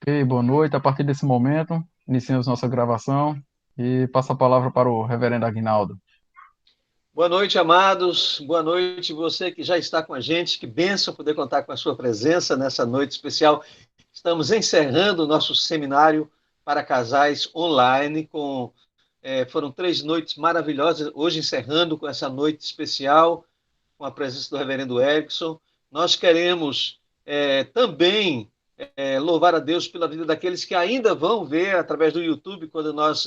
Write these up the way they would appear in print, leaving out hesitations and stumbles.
Ok, boa noite. A partir desse momento, iniciamos nossa gravação e passo a palavra para o reverendo Aguinaldo. Boa noite, amados. Boa noite, você que já está com a gente. Que bênção poder contar com a sua presença nessa noite especial. Estamos encerrando o nosso seminário para casais online. Foram 3 noites maravilhosas. Hoje encerrando com essa noite especial, com a presença do reverendo Erickson. Nós queremos também louvar a Deus pela vida daqueles que ainda vão ver através do YouTube, quando nós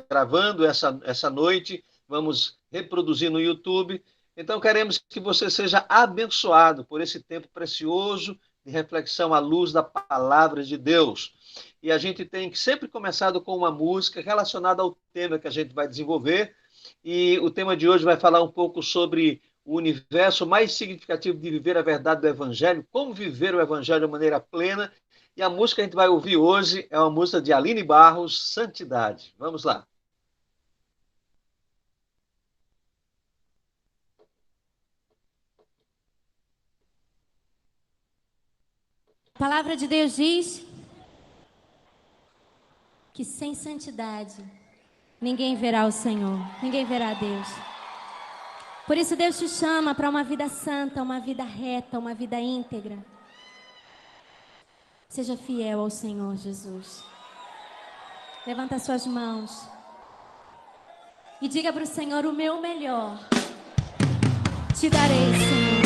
gravando essa noite, vamos reproduzir no YouTube. Então, queremos que você seja abençoado por esse tempo precioso de reflexão à luz da palavra de Deus. E a gente tem sempre começado com uma música relacionada ao tema que a gente vai desenvolver. E o tema de hoje vai falar um pouco sobre o universo mais significativo de viver a verdade do Evangelho, como viver o Evangelho de maneira plena. E a música que a gente vai ouvir hoje é uma música de Aline Barros, Santidade. Vamos lá. A palavra de Deus diz que sem santidade ninguém verá o Senhor, ninguém verá Deus. Por isso Deus te chama para uma vida santa, uma vida reta, uma vida íntegra. Seja fiel ao Senhor Jesus. Levanta suas mãos e diga para o Senhor: o meu melhor te darei, Senhor.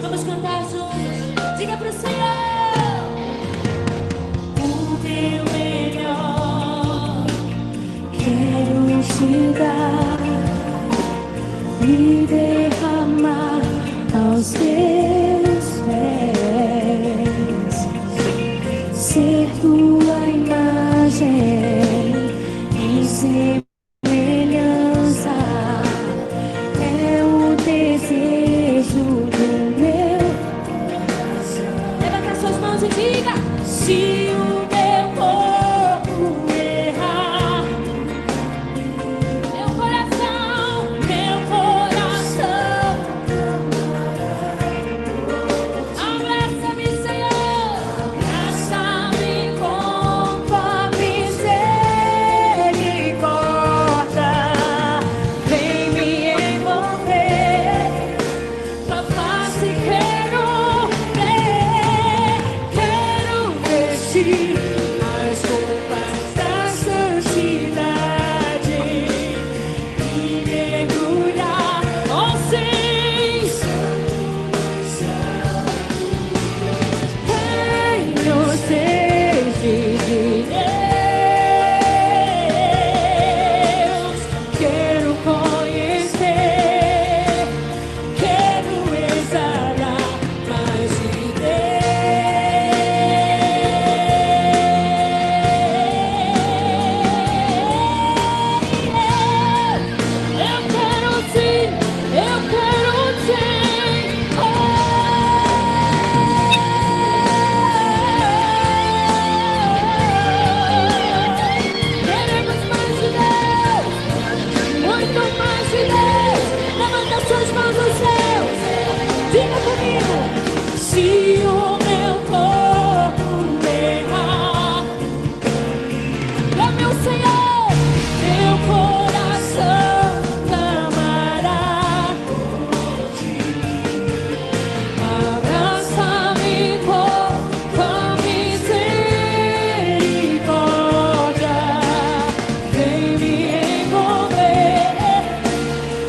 Vamos cantar juntos. Diga pro Senhor: o meu melhor quero te dar e derramar aos teus pés, ser tua imagem e ser se o meu corpo errar, meu coração, abraça-me, Senhor, abraça-me com tua misericórdia, vem me envolver, tua face quero ver. Se o meu corpo errar, é meu Senhor, meu coração clamará. Abraça-me com misericórdia, vem me envolver,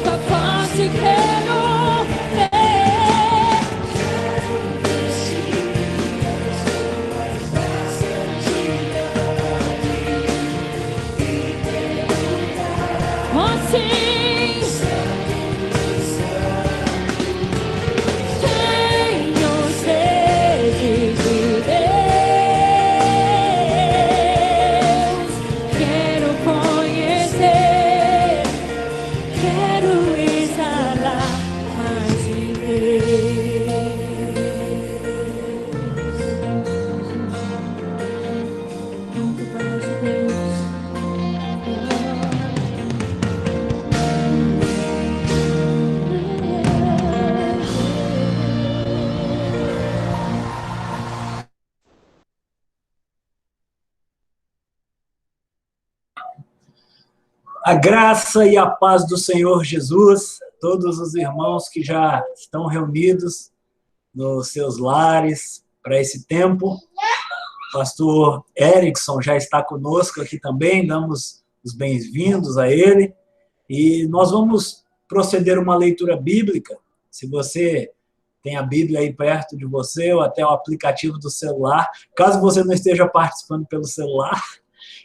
tua face quero ver. Assim tenho sede de Deus, quero conhecer, quero exalar mais de Deus. Muito mais de Deus. A graça e a paz do Senhor Jesus, todos os irmãos que já estão reunidos nos seus lares para esse tempo. O pastor Erickson já está conosco aqui também, damos os bem-vindos a ele. E nós vamos proceder uma leitura bíblica. Se você tem a Bíblia aí perto de você, ou até o aplicativo do celular, caso você não esteja participando pelo celular,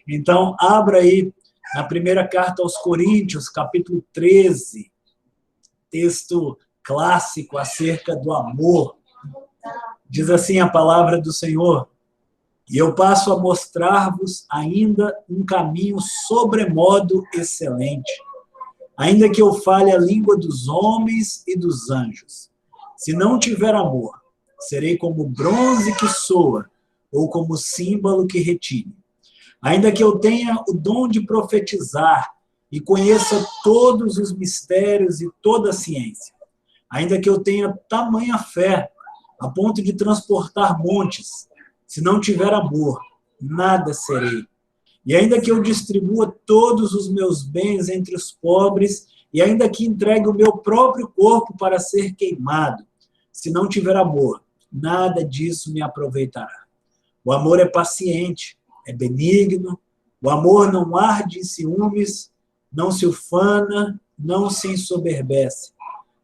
então abra aí na primeira carta aos Coríntios, capítulo 13, texto clássico acerca do amor. Diz assim a palavra do Senhor: e eu passo a mostrar-vos ainda um caminho sobremodo excelente, ainda que eu fale a língua dos homens e dos anjos. Se não tiver amor, serei como bronze que soa, ou como símbolo que retine. Ainda que eu tenha o dom de profetizar e conheça todos os mistérios e toda a ciência, ainda que eu tenha tamanha fé a ponto de transportar montes, se não tiver amor, nada serei. E ainda que eu distribua todos os meus bens entre os pobres, e ainda que entregue o meu próprio corpo para ser queimado, se não tiver amor, nada disso me aproveitará. O amor é paciente, é benigno, o amor não arde em ciúmes, não se ufana, não se ensoberbece,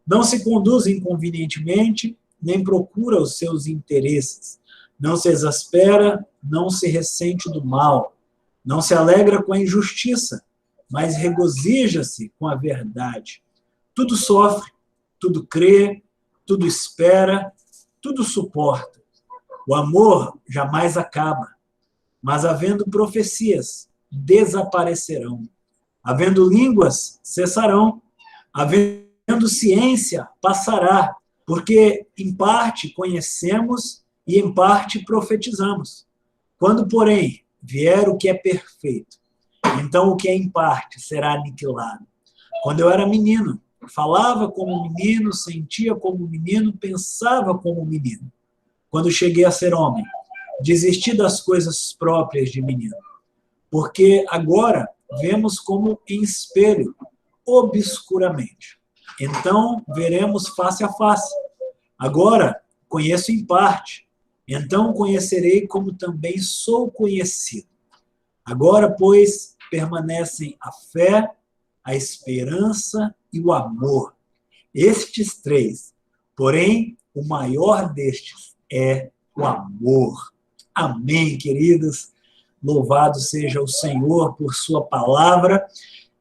não se conduz inconvenientemente, nem procura os seus interesses, não se exaspera, não se ressente do mal, não se alegra com a injustiça, mas regozija-se com a verdade. Tudo sofre, tudo crê, tudo espera, tudo suporta. O amor jamais acaba. Mas havendo profecias, desaparecerão. Havendo línguas, cessarão. Havendo ciência, passará. Porque, em parte, conhecemos e, em parte, profetizamos. Quando, porém, vier o que é perfeito, então o que é em parte será aniquilado. Quando eu era menino, falava como menino, sentia como menino, pensava como menino. Quando cheguei a ser homem, desisti das coisas próprias de menino, porque agora vemos como em espelho, obscuramente. Então veremos face a face. Agora conheço em parte, então conhecerei como também sou conhecido. Agora, pois, permanecem a fé, a esperança e o amor. Estes três, porém, o maior destes é o amor. Amém, queridos. Louvado seja o Senhor por sua palavra.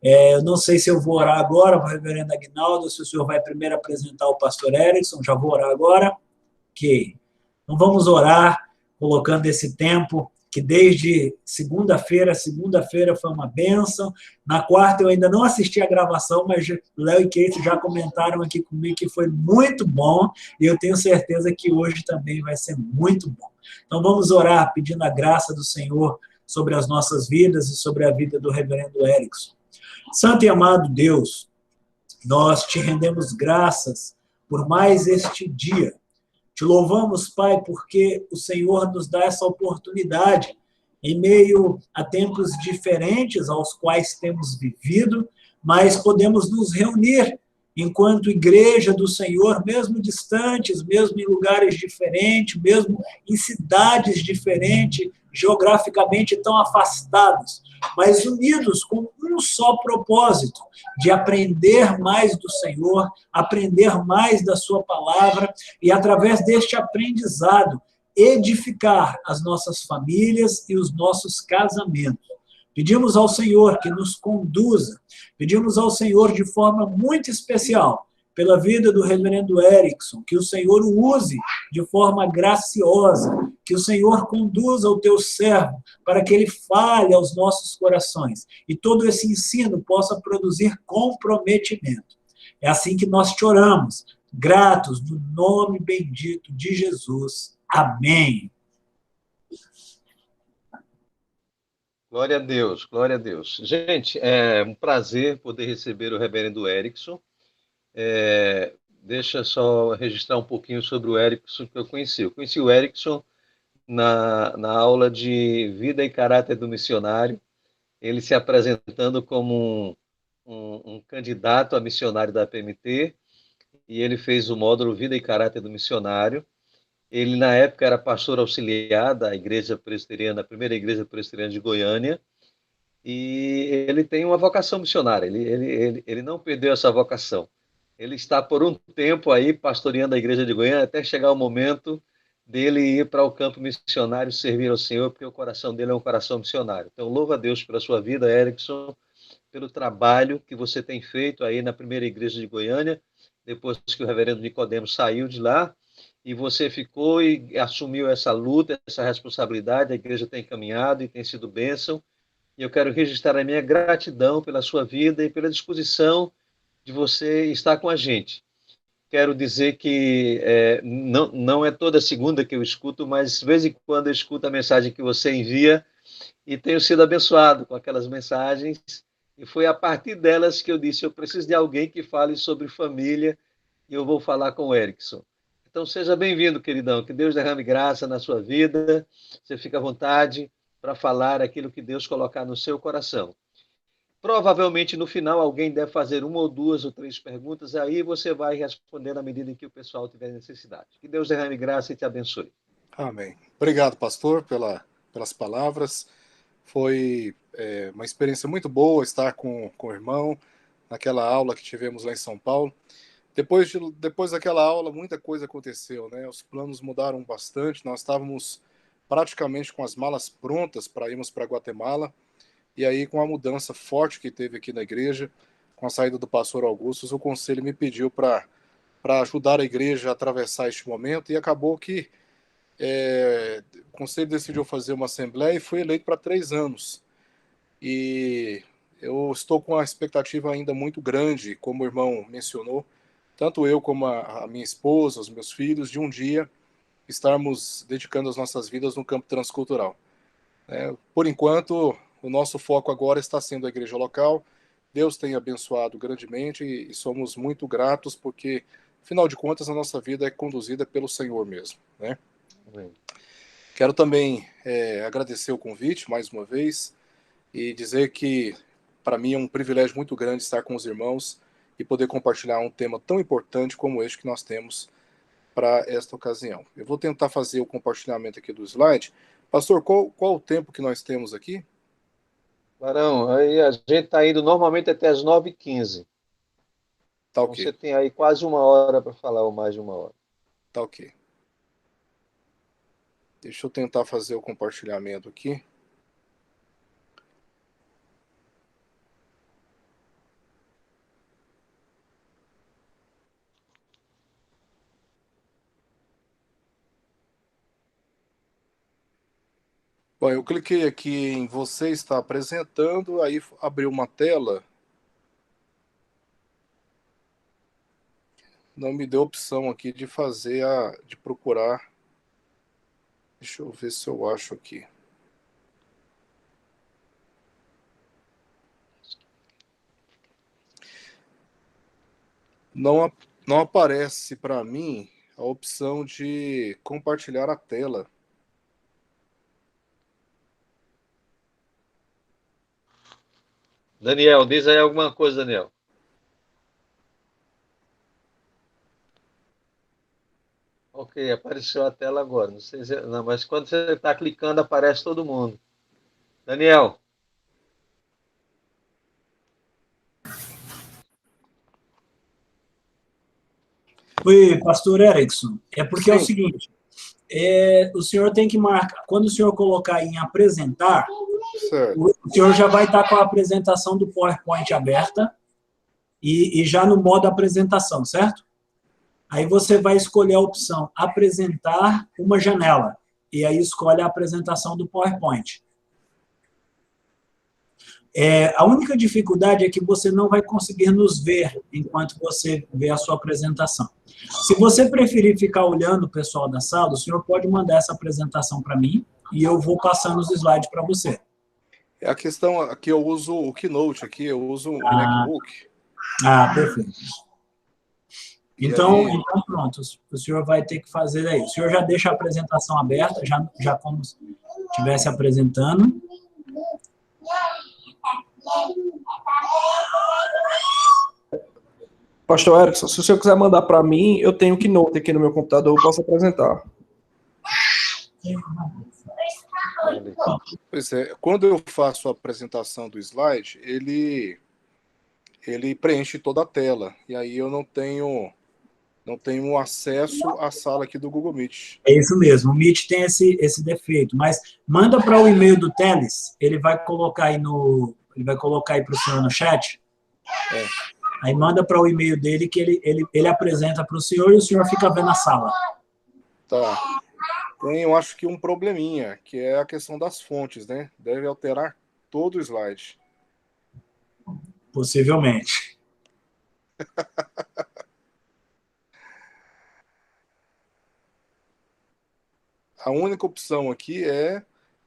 Eu não sei se eu vou orar agora para o reverendo Aguinaldo, se o senhor vai primeiro apresentar o pastor Erickson. Já vou orar agora? Ok. Então vamos orar, colocando esse tempo, que desde segunda-feira foi uma bênção. Na quarta eu ainda não assisti a gravação, mas Léo e Kate já comentaram aqui comigo que foi muito bom, e eu tenho certeza que hoje também vai ser muito bom. Então vamos orar pedindo a graça do Senhor sobre as nossas vidas e sobre a vida do reverendo Erickson. Santo e amado Deus, nós te rendemos graças por mais este dia. Te louvamos, Pai, porque o Senhor nos dá essa oportunidade em meio a tempos diferentes aos quais temos vivido, mas podemos nos reunir enquanto igreja do Senhor, mesmo distantes, mesmo em lugares diferentes, mesmo em cidades diferentes, geograficamente tão afastados, mas unidos com um só propósito, de aprender mais do Senhor, aprender mais da sua palavra e, através deste aprendizado, edificar as nossas famílias e os nossos casamentos. Pedimos ao Senhor que nos conduza, pedimos ao Senhor de forma muito especial pela vida do reverendo Erickson, que o Senhor o use de forma graciosa, que o Senhor conduza o teu servo para que ele fale aos nossos corações e todo esse ensino possa produzir comprometimento. É assim que nós te oramos, gratos no nome bendito de Jesus. Amém. Glória a Deus, glória a Deus. Gente, é um prazer poder receber o reverendo Erickson. Deixa só registrar um pouquinho sobre o Erickson que eu conheci. Eu conheci o Erickson na aula de Vida e Caráter do Missionário, ele se apresentando como um candidato a missionário da PMT, e ele fez o módulo Vida e Caráter do Missionário. Ele, na época, era pastor auxiliar da igreja presbiteriana, a primeira igreja presbiteriana de Goiânia, e ele tem uma vocação missionária, ele não perdeu essa vocação. Ele está por um tempo aí pastoreando a igreja de Goiânia, até chegar o momento dele ir para o campo missionário servir ao Senhor, porque o coração dele é um coração missionário. Então, louva a Deus pela sua vida, Erickson, pelo trabalho que você tem feito aí na primeira igreja de Goiânia, depois que o reverendo Nicodemo saiu de lá, e você ficou e assumiu essa luta, essa responsabilidade, a igreja tem caminhado e tem sido bênção, e eu quero registrar a minha gratidão pela sua vida e pela disposição de você estar com a gente. Quero dizer que não é toda segunda que eu escuto, mas de vez em quando eu escuto a mensagem que você envia e tenho sido abençoado com aquelas mensagens, e foi a partir delas que eu disse, eu preciso de alguém que fale sobre família, e eu vou falar com o Erickson. Então, seja bem-vindo, queridão. Que Deus derrame graça na sua vida. Você fica à vontade para falar aquilo que Deus colocar no seu coração. Provavelmente, no final, alguém deve fazer uma ou duas ou três perguntas, aí você vai responder na medida em que o pessoal tiver necessidade. Que Deus derrame graça e te abençoe. Amém. Obrigado, pastor, pelas palavras. Foi uma experiência muito boa estar com o irmão naquela aula que tivemos lá em São Paulo. Depois daquela aula, muita coisa aconteceu, né? Os planos mudaram bastante. Nós estávamos praticamente com as malas prontas para irmos para Guatemala. E aí, com a mudança forte que teve aqui na igreja, com a saída do pastor Augusto, o conselho me pediu para ajudar a igreja a atravessar este momento. E acabou que o conselho decidiu fazer uma assembleia e fui eleito para 3 anos. E eu estou com uma expectativa ainda muito grande, como o irmão mencionou, tanto eu como a minha esposa, os meus filhos, de um dia estarmos dedicando as nossas vidas no campo transcultural. Por enquanto, o nosso foco agora está sendo a igreja local. Deus tem abençoado grandemente e somos muito gratos porque, afinal de contas, a nossa vida é conduzida pelo Senhor mesmo, né? Amém. Quero também agradecer o convite mais uma vez e dizer que para mim é um privilégio muito grande estar com os irmãos e poder compartilhar um tema tão importante como este que nós temos para esta ocasião. Eu vou tentar fazer o compartilhamento aqui do slide. Pastor, qual o tempo que nós temos aqui? Barão, aí a gente está indo normalmente até as 9h15. Tá Então ok. você tem aí quase 1 hora para falar, ou mais de 1 hora. Tá ok. Deixa eu tentar fazer o compartilhamento aqui. Bom, eu cliquei aqui em você está apresentando, aí abriu uma tela. Não me deu opção aqui de de procurar. Deixa eu ver se eu acho aqui. Não aparece para mim a opção de compartilhar a tela. Daniel, diz aí alguma coisa, Daniel. Ok, apareceu a tela agora. Não sei se, não, mas quando você está clicando, aparece todo mundo. Daniel. Oi, pastor Erickson. É porque é o Sim. seguinte, o senhor tem que marcar, quando o senhor colocar em apresentar, Certo. o senhor já vai estar com a apresentação do PowerPoint aberta e já no modo apresentação, certo? Aí você vai escolher a opção apresentar uma janela, e aí escolhe a apresentação do PowerPoint. A única dificuldade é que você não vai conseguir nos ver enquanto você vê a sua apresentação. Se você preferir ficar olhando o pessoal da sala, o senhor pode mandar essa apresentação para mim e eu vou passando os slides para você. A questão aqui, eu uso o Keynote aqui, eu uso o MacBook. Perfeito. Então pronto, o senhor vai ter que fazer aí. O senhor já deixa a apresentação aberta, já como se estivesse apresentando. Pastor Erickson, se o senhor quiser mandar para mim, eu tenho Keynote aqui no meu computador, eu posso apresentar. Pois é, quando eu faço a apresentação do slide, ele preenche toda a tela, e aí eu não tenho acesso à sala aqui do Google Meet. É isso mesmo, o Meet tem esse defeito, mas manda para o e-mail do Teles, ele vai colocar aí para o senhor no chat. Aí manda para o e-mail dele que ele apresenta para o senhor e o senhor fica vendo a sala. Tá. Tem, eu acho que um probleminha, que é a questão das fontes, né? Deve alterar todo o slide. Possivelmente. A única opção aqui é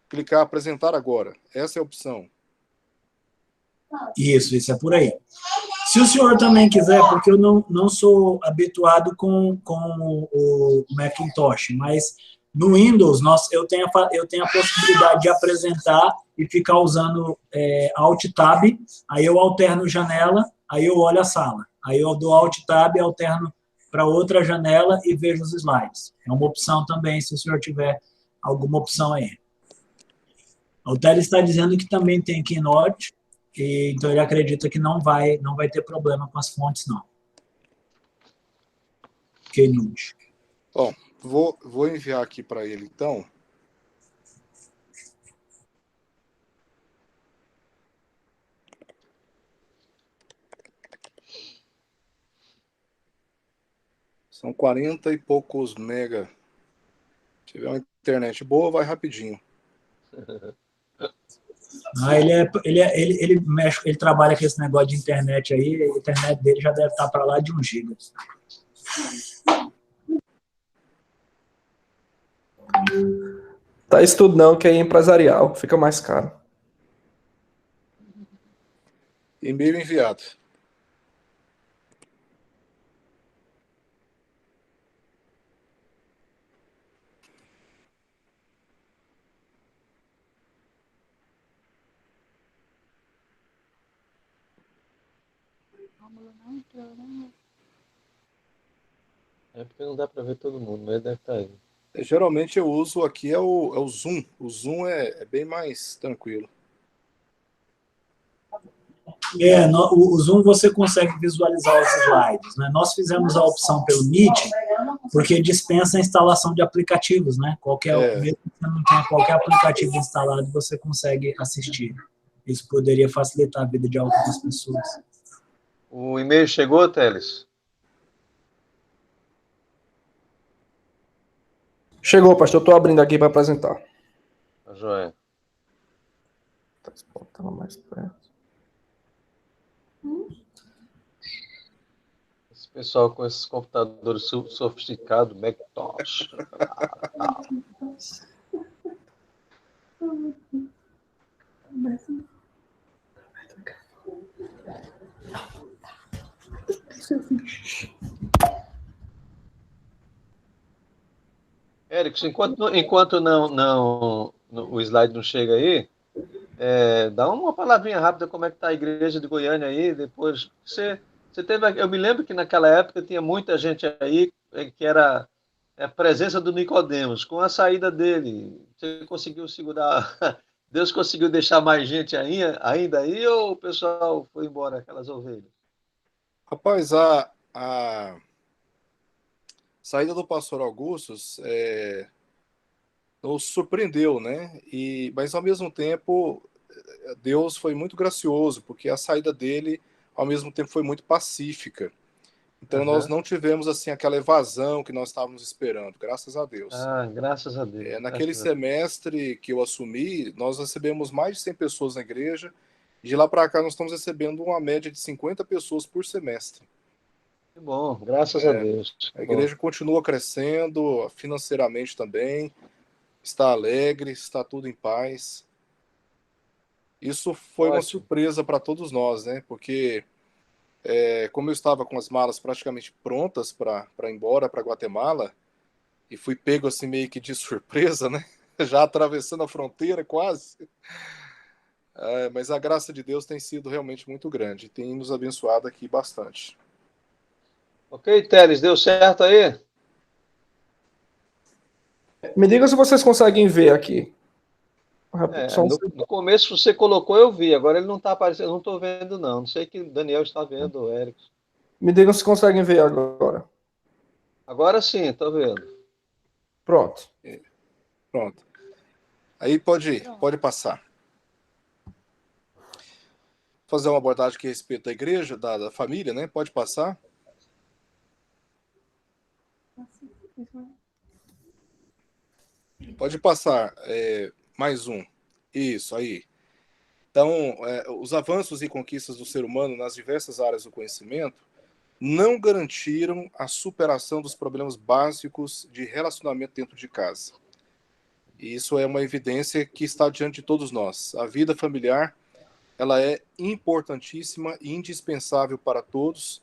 clicar apresentar agora. Essa é a opção. Isso é por aí. Se o senhor também quiser, porque eu não sou habituado com o Macintosh, mas no Windows eu tenho a possibilidade de apresentar e ficar usando Alt Tab, aí eu alterno janela, aí eu olho a sala. Aí eu dou Alt Tab, alterno para outra janela e vejo os slides. É uma opção também, se o senhor tiver alguma opção aí. O Teles está dizendo que também tem Keynote, então ele acredita que não vai ter problema com as fontes, não. Keynote. Bom, vou enviar aqui para ele, então. São 40 e poucos mega. Se tiver uma internet boa, vai rapidinho. Ele trabalha com esse negócio de internet aí, a internet dele já deve estar para lá de 1 giga. Tá isso tudo não, que é empresarial, fica mais caro. E-mail enviado. É porque não dá para ver todo mundo, mas deve estar aí. Geralmente eu uso aqui o Zoom. O Zoom é bem mais tranquilo. O Zoom você consegue visualizar os slides, né? Nós fizemos a opção pelo Meet, porque dispensa a instalação de aplicativos, né? Mesmo que você não tenha qualquer aplicativo instalado, você consegue assistir. Isso poderia facilitar a vida de algumas pessoas. O e-mail chegou, Teles? Chegou, pastor, eu estou abrindo aqui para apresentar. A joia. Botando mais perto. Esse pessoal com esses computadores sofisticados, Macintosh. Érico, enquanto o slide não chega aí, dá uma palavrinha rápida como é que está a igreja de Goiânia aí, depois você teve, eu me lembro que naquela época tinha muita gente aí que era a presença do Nicodemos. Com a saída dele, você conseguiu segurar, Deus conseguiu deixar mais gente ainda aí ou o pessoal foi embora, aquelas ovelhas? Rapaz, a saída do pastor Augustus nos surpreendeu, né? Mas ao mesmo tempo, Deus foi muito gracioso, porque a saída dele, ao mesmo tempo, foi muito pacífica. Então nós Aham. não tivemos assim aquela evasão que nós estávamos esperando, graças a Deus. Ah, graças a Deus, Naquele graças a Deus. semestre que eu assumi, nós recebemos mais de 100 pessoas na igreja. De lá para cá, nós estamos recebendo uma média de 50 pessoas por semestre. Que bom, graças a Deus. A Que bom. igreja continua crescendo financeiramente também, está alegre, está tudo em paz. Isso foi uma Ótimo. surpresa para todos nós, né? Porque como eu estava com as malas praticamente prontas para ir embora para Guatemala, e fui pego assim meio que de surpresa, né? Já atravessando a fronteira quase. Mas a graça de Deus tem sido realmente muito grande, tem nos abençoado aqui bastante. Ok, Teles, deu certo aí? Me diga se vocês conseguem ver aqui. Só um No começo você colocou, eu vi. Agora ele não está aparecendo, eu não estou vendo, não. Não sei que o Daniel está vendo, o Érico. Me digam se conseguem ver agora. Agora sim, estou vendo. Pronto. Pronto. Aí pode passar. Fazer uma abordagem aqui a respeito da igreja, da família, né? Pode passar. Pode passar. Mais um. Isso, aí. Então, os avanços e conquistas do ser humano nas diversas áreas do conhecimento não garantiram a superação dos problemas básicos de relacionamento dentro de casa. E isso é uma evidência que está diante de todos nós. A vida familiar, ela é importantíssima e indispensável para todos,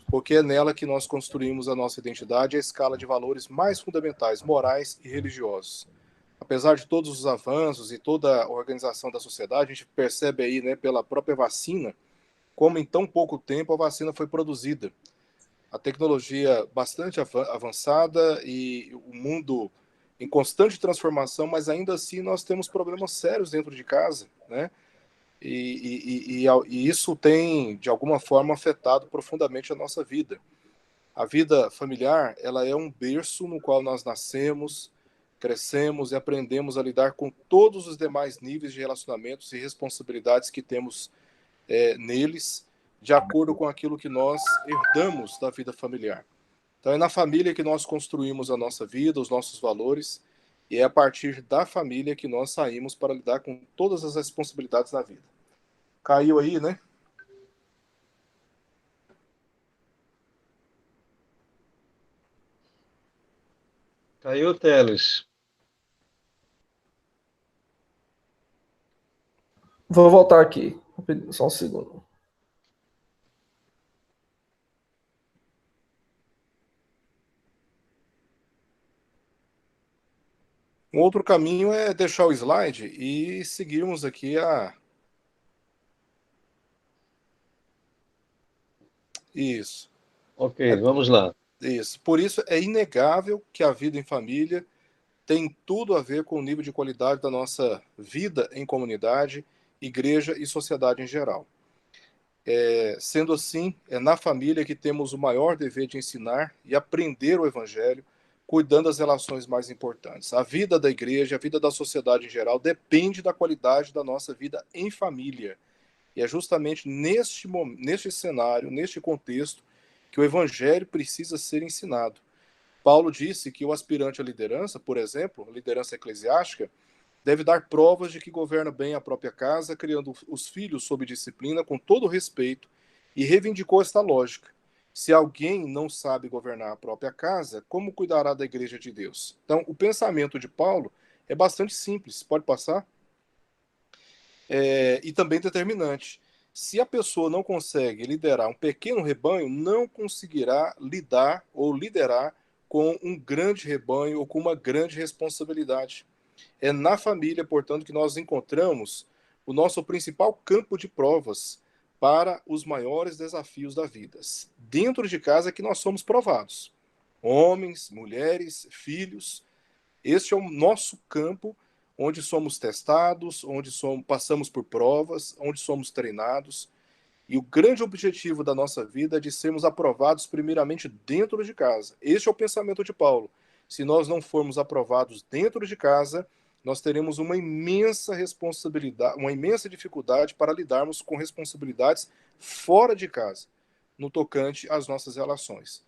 porque é nela que nós construímos a nossa identidade e a escala de valores mais fundamentais, morais e religiosos. Apesar de todos os avanços e toda a organização da sociedade, a gente percebe aí, né, pela própria vacina, como em tão pouco tempo a vacina foi produzida. A tecnologia bastante avançada e o mundo em constante transformação, mas ainda assim nós temos problemas sérios dentro de casa, né? E isso tem, de alguma forma, afetado profundamente a nossa vida. A vida familiar, ela é um berço no qual nós nascemos, crescemos e aprendemos a lidar com todos os demais níveis de relacionamentos e responsabilidades que temos neles, de acordo com aquilo que nós herdamos da vida familiar. Então é na família que nós construímos a nossa vida, os nossos valores, e é a partir da família que nós saímos para lidar com todas as responsabilidades da vida. Caiu aí, né? Caiu, Teles. Vou voltar aqui. Só um segundo. Um outro caminho é deixar o slide e seguirmos aqui Isso. Ok, vamos lá. Isso. Por isso, é inegável que a vida em família tem tudo a ver com o nível de qualidade da nossa vida em comunidade, igreja e sociedade em geral. Sendo assim, é na família que temos o maior dever de ensinar e aprender o evangelho, cuidando das relações mais importantes. A vida da igreja, a vida da sociedade em geral, depende da qualidade da nossa vida em família. E é justamente neste cenário, neste contexto, que o evangelho precisa ser ensinado. Paulo disse que o aspirante à liderança, por exemplo, liderança eclesiástica, deve dar provas de que governa bem a própria casa, criando os filhos sob disciplina com todo respeito, e reivindicou esta lógica. Se alguém não sabe governar a própria casa, como cuidará da igreja de Deus? Então, o pensamento de Paulo é bastante simples. Pode passar? E também determinante. Se a pessoa não consegue liderar um pequeno rebanho, não conseguirá lidar ou liderar com um grande rebanho ou com uma grande responsabilidade. É na família, portanto, que nós encontramos o nosso principal campo de provas para os maiores desafios da vida. Dentro de casa é que nós somos provados. Homens, mulheres, filhos. Este é o nosso campo onde somos testados, onde passamos por provas, onde somos treinados. E o grande objetivo da nossa vida é de sermos aprovados primeiramente dentro de casa. Este é o pensamento de Paulo. Se nós não formos aprovados dentro de casa, nós teremos uma imensa responsabilidade, uma imensa dificuldade para lidarmos com responsabilidades fora de casa, no tocante às nossas relações.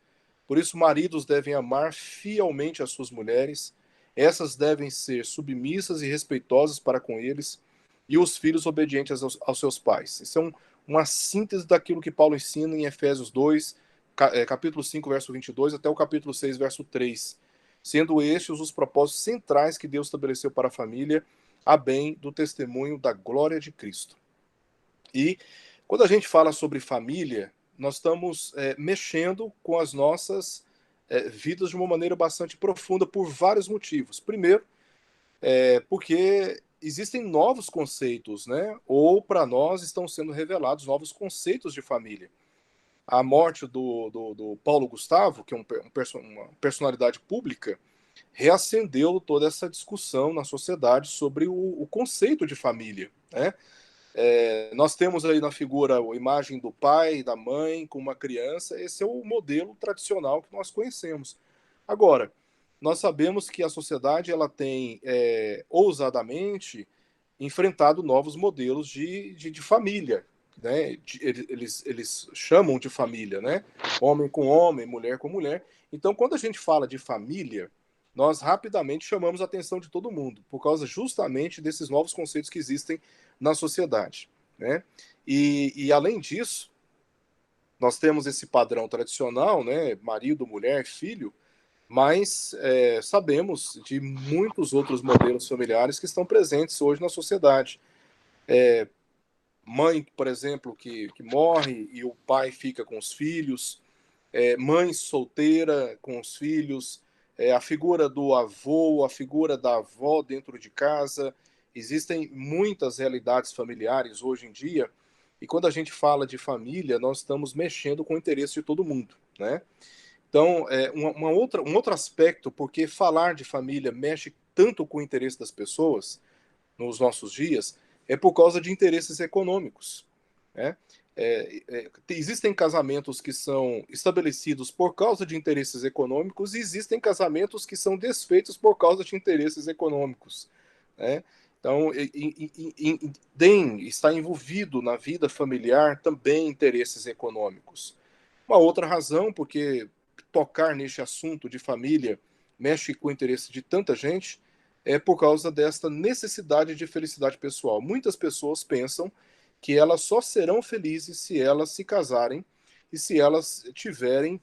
Por isso, maridos devem amar fielmente as suas mulheres, essas devem ser submissas e respeitosas para com eles, e os filhos obedientes aos seus pais. Isso é uma síntese daquilo que Paulo ensina em Efésios 2, capítulo 5, verso 22, até o capítulo 6, verso 3, sendo estes os propósitos centrais que Deus estabeleceu para a família, a bem do testemunho da glória de Cristo. E quando a gente fala sobre família, nós estamos mexendo com as nossas vidas de uma maneira bastante profunda por vários motivos. Primeiro, porque existem novos conceitos, né? Ou para nós estão sendo revelados novos conceitos de família. A morte do Paulo Gustavo, que é uma personalidade pública, reacendeu toda essa discussão na sociedade sobre o conceito de família, né? Nós temos aí na figura a imagem do pai, da mãe com uma criança. Esse é o modelo tradicional que nós conhecemos. Agora, nós sabemos que a sociedade ela tem ousadamente enfrentado novos modelos de família, né? Eles chamam de família, né? Homem com homem, mulher com mulher. Então, quando a gente fala de família, nós rapidamente chamamos a atenção de todo mundo, por causa justamente desses novos conceitos que existem na sociedade, né? E além disso, nós temos esse padrão tradicional, né? Marido, mulher, filho, mas sabemos de muitos outros modelos familiares que estão presentes hoje na sociedade. Mãe, por exemplo, que morre e o pai fica com os filhos, mãe solteira com os filhos, a figura do avô, a figura da avó dentro de casa. Existem muitas realidades familiares hoje em dia, e quando a gente fala de família, nós estamos mexendo com o interesse de todo mundo, né? Então, um outro aspecto, porque falar de família mexe tanto com o interesse das pessoas nos nossos dias, é por causa de interesses econômicos, né? Existem casamentos que são estabelecidos por causa de interesses econômicos e existem casamentos que são desfeitos por causa de interesses econômicos, né? Então, está envolvido na vida familiar também interesses econômicos. Uma outra razão, porque tocar neste assunto de família mexe com o interesse de tanta gente, é por causa desta necessidade de felicidade pessoal. Muitas pessoas pensam que elas só serão felizes se elas se casarem e se elas tiverem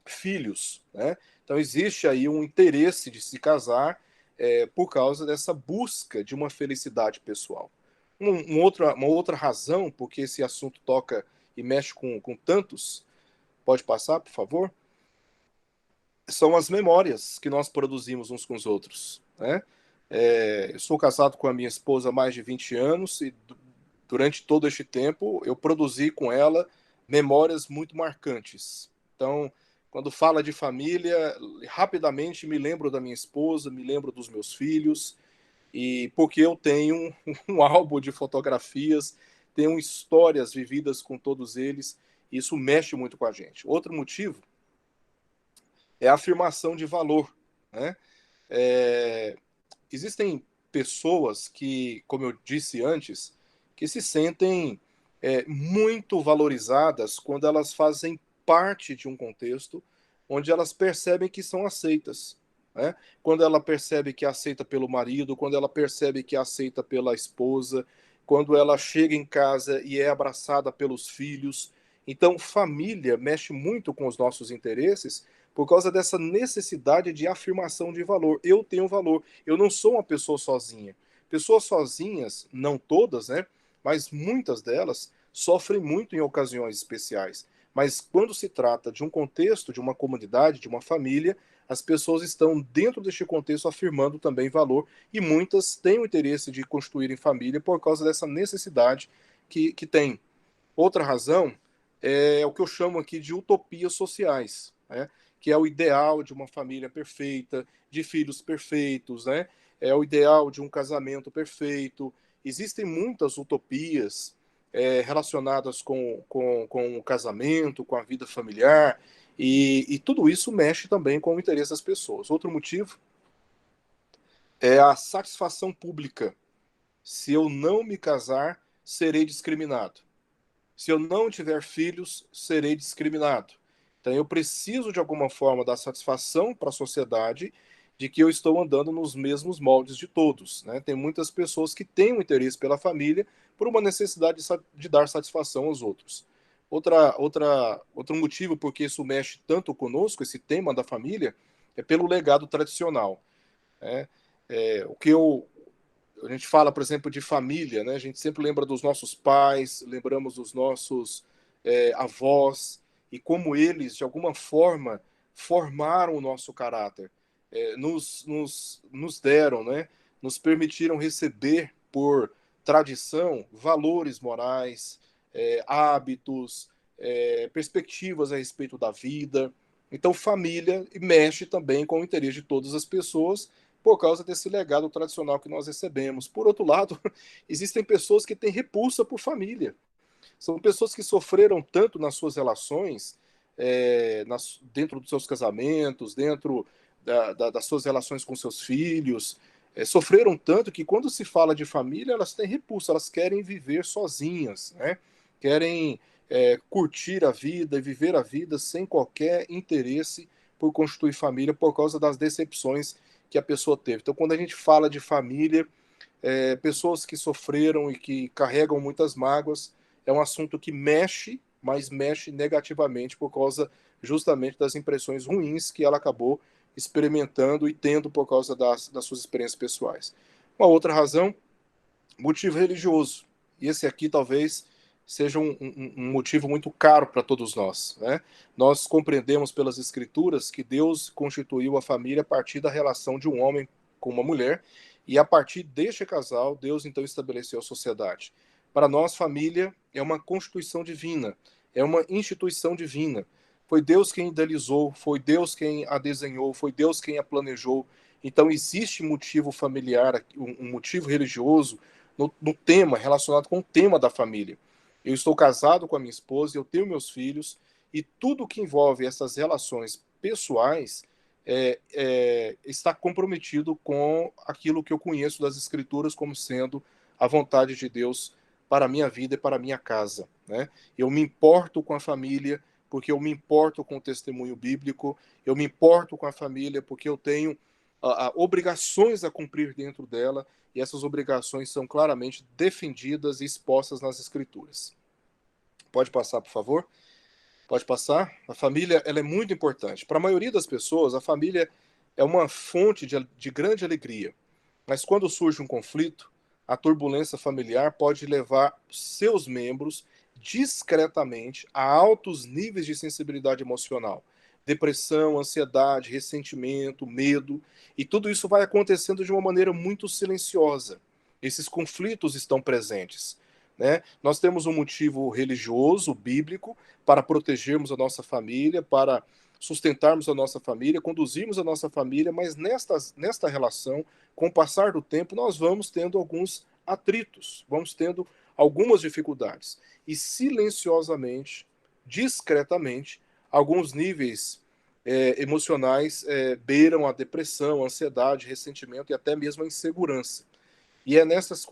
filhos, né? Então existe aí um interesse de se casar por causa dessa busca de uma felicidade pessoal. Uma outra razão, porque esse assunto toca e mexe com tantos, pode passar, por favor? São as memórias que nós produzimos uns com os outros, né? Eu sou casado com a minha esposa há mais de 20 anos e durante todo este tempo eu produzi com ela memórias muito marcantes. Então, quando fala de família, rapidamente me lembro da minha esposa, me lembro dos meus filhos, e porque eu tenho um álbum de fotografias, tenho histórias vividas com todos eles, e isso mexe muito com a gente. Outro motivo é a afirmação de valor, né? Existem pessoas que, como eu disse antes, que se sentem muito valorizadas quando elas fazem parte de um contexto onde elas percebem que são aceitas, né? Quando ela percebe que é aceita pelo marido, quando ela percebe que é aceita pela esposa, quando ela chega em casa e é abraçada pelos filhos. Então, família mexe muito com os nossos interesses por causa dessa necessidade de afirmação de valor. Eu tenho valor, eu não sou uma pessoa sozinha. Pessoas sozinhas, não todas, né? Mas muitas delas sofrem muito em ocasiões especiais. Mas quando se trata de um contexto, de uma comunidade, de uma família, as pessoas estão dentro deste contexto afirmando também valor, e muitas têm o interesse de constituírem família por causa dessa necessidade que tem. Outra razão é o que eu chamo aqui de utopias sociais, né? Que é o ideal de uma família perfeita, de filhos perfeitos, né? É o ideal de um casamento perfeito. Existem muitas utopias relacionadas com o casamento, com a vida familiar, e tudo isso mexe também com o interesse das pessoas. Outro motivo é a satisfação pública. Se eu não me casar, serei discriminado. Se eu não tiver filhos, serei discriminado. Então eu preciso, de alguma forma, dar satisfação para a sociedade de que eu estou andando nos mesmos moldes de todos, né? Tem muitas pessoas que têm um interesse pela família por uma necessidade de dar satisfação aos outros. Outro motivo por que isso mexe tanto conosco, esse tema da família, é pelo legado tradicional, né? O que a gente fala, por exemplo, de família, né? A gente sempre lembra dos nossos pais, lembramos dos nossos avós, e como eles, de alguma forma, formaram o nosso caráter, nos deram, né? Nos permitiram receber, por tradição, valores morais, hábitos, perspectivas a respeito da vida. Então, família mexe também com o interesse de todas as pessoas, por causa desse legado tradicional que nós recebemos. Por outro lado, existem pessoas que têm repulsa por família. São pessoas que sofreram tanto nas suas relações, dentro dos seus casamentos, dentro das suas relações com seus filhos, sofreram tanto que quando se fala de família, elas têm repulsa, elas querem viver sozinhas, né? Querem curtir a vida e viver a vida sem qualquer interesse por constituir família, por causa das decepções que a pessoa teve. Então, quando a gente fala de família, pessoas que sofreram e que carregam muitas mágoas, é um assunto que mexe, mas mexe negativamente por causa justamente das impressões ruins que ela acabou experimentando e tendo por causa das suas experiências pessoais. Uma outra razão, motivo religioso. E esse aqui talvez seja um motivo muito caro para todos nós, né? Nós compreendemos pelas Escrituras que Deus constituiu a família a partir da relação de um homem com uma mulher, e a partir deste casal, Deus então estabeleceu a sociedade. Para nós, família é uma constituição divina, é uma instituição divina. Foi Deus quem idealizou, foi Deus quem a desenhou, foi Deus quem a planejou. Então existe motivo familiar, um motivo religioso no tema, relacionado com o tema da família. Eu estou casado com a minha esposa, eu tenho meus filhos, e tudo que envolve essas relações pessoais está comprometido com aquilo que eu conheço das Escrituras como sendo a vontade de Deus para a minha vida e para a minha casa, né? Eu me importo com a família porque eu me importo com o testemunho bíblico, eu me importo com a família porque eu tenho obrigações a cumprir dentro dela, e essas obrigações são claramente defendidas e expostas nas Escrituras. Pode passar, por favor? Pode passar? A família, ela é muito importante. Para a maioria das pessoas, a família é uma fonte de grande alegria. Mas quando surge um conflito, a turbulência familiar pode levar seus membros discretamente a altos níveis de sensibilidade emocional. Depressão, ansiedade, ressentimento, medo, e tudo isso vai acontecendo de uma maneira muito silenciosa. Esses conflitos estão presentes, né? Nós temos um motivo religioso, bíblico, para protegermos a nossa família, para sustentarmos a nossa família, conduzirmos a nossa família, mas nesta relação, com o passar do tempo, nós vamos tendo alguns atritos, vamos tendo algumas dificuldades. E silenciosamente, discretamente, alguns níveis emocionais beiram a depressão, a ansiedade, ressentimento e até mesmo a insegurança. E nessas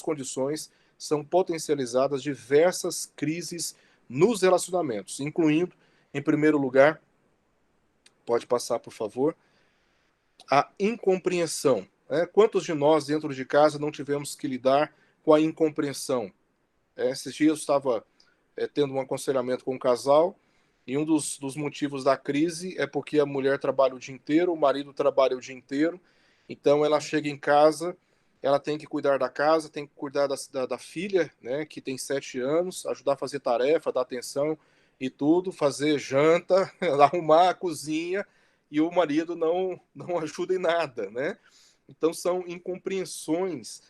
condições são potencializadas diversas crises nos relacionamentos, incluindo, em primeiro lugar, pode passar, por favor, a incompreensão. Quantos de nós, dentro de casa, não tivemos que lidar com a incompreensão? Esses dias eu estava tendo um aconselhamento com um casal, e um dos motivos da crise é porque a mulher trabalha o dia inteiro, o marido trabalha o dia inteiro, então ela chega em casa, ela tem que cuidar da casa, tem que cuidar da filha, né, que tem 7 anos, ajudar a fazer tarefa, dar atenção, e tudo, fazer janta, arrumar a cozinha, e o marido não ajuda em nada, né? Então são incompreensões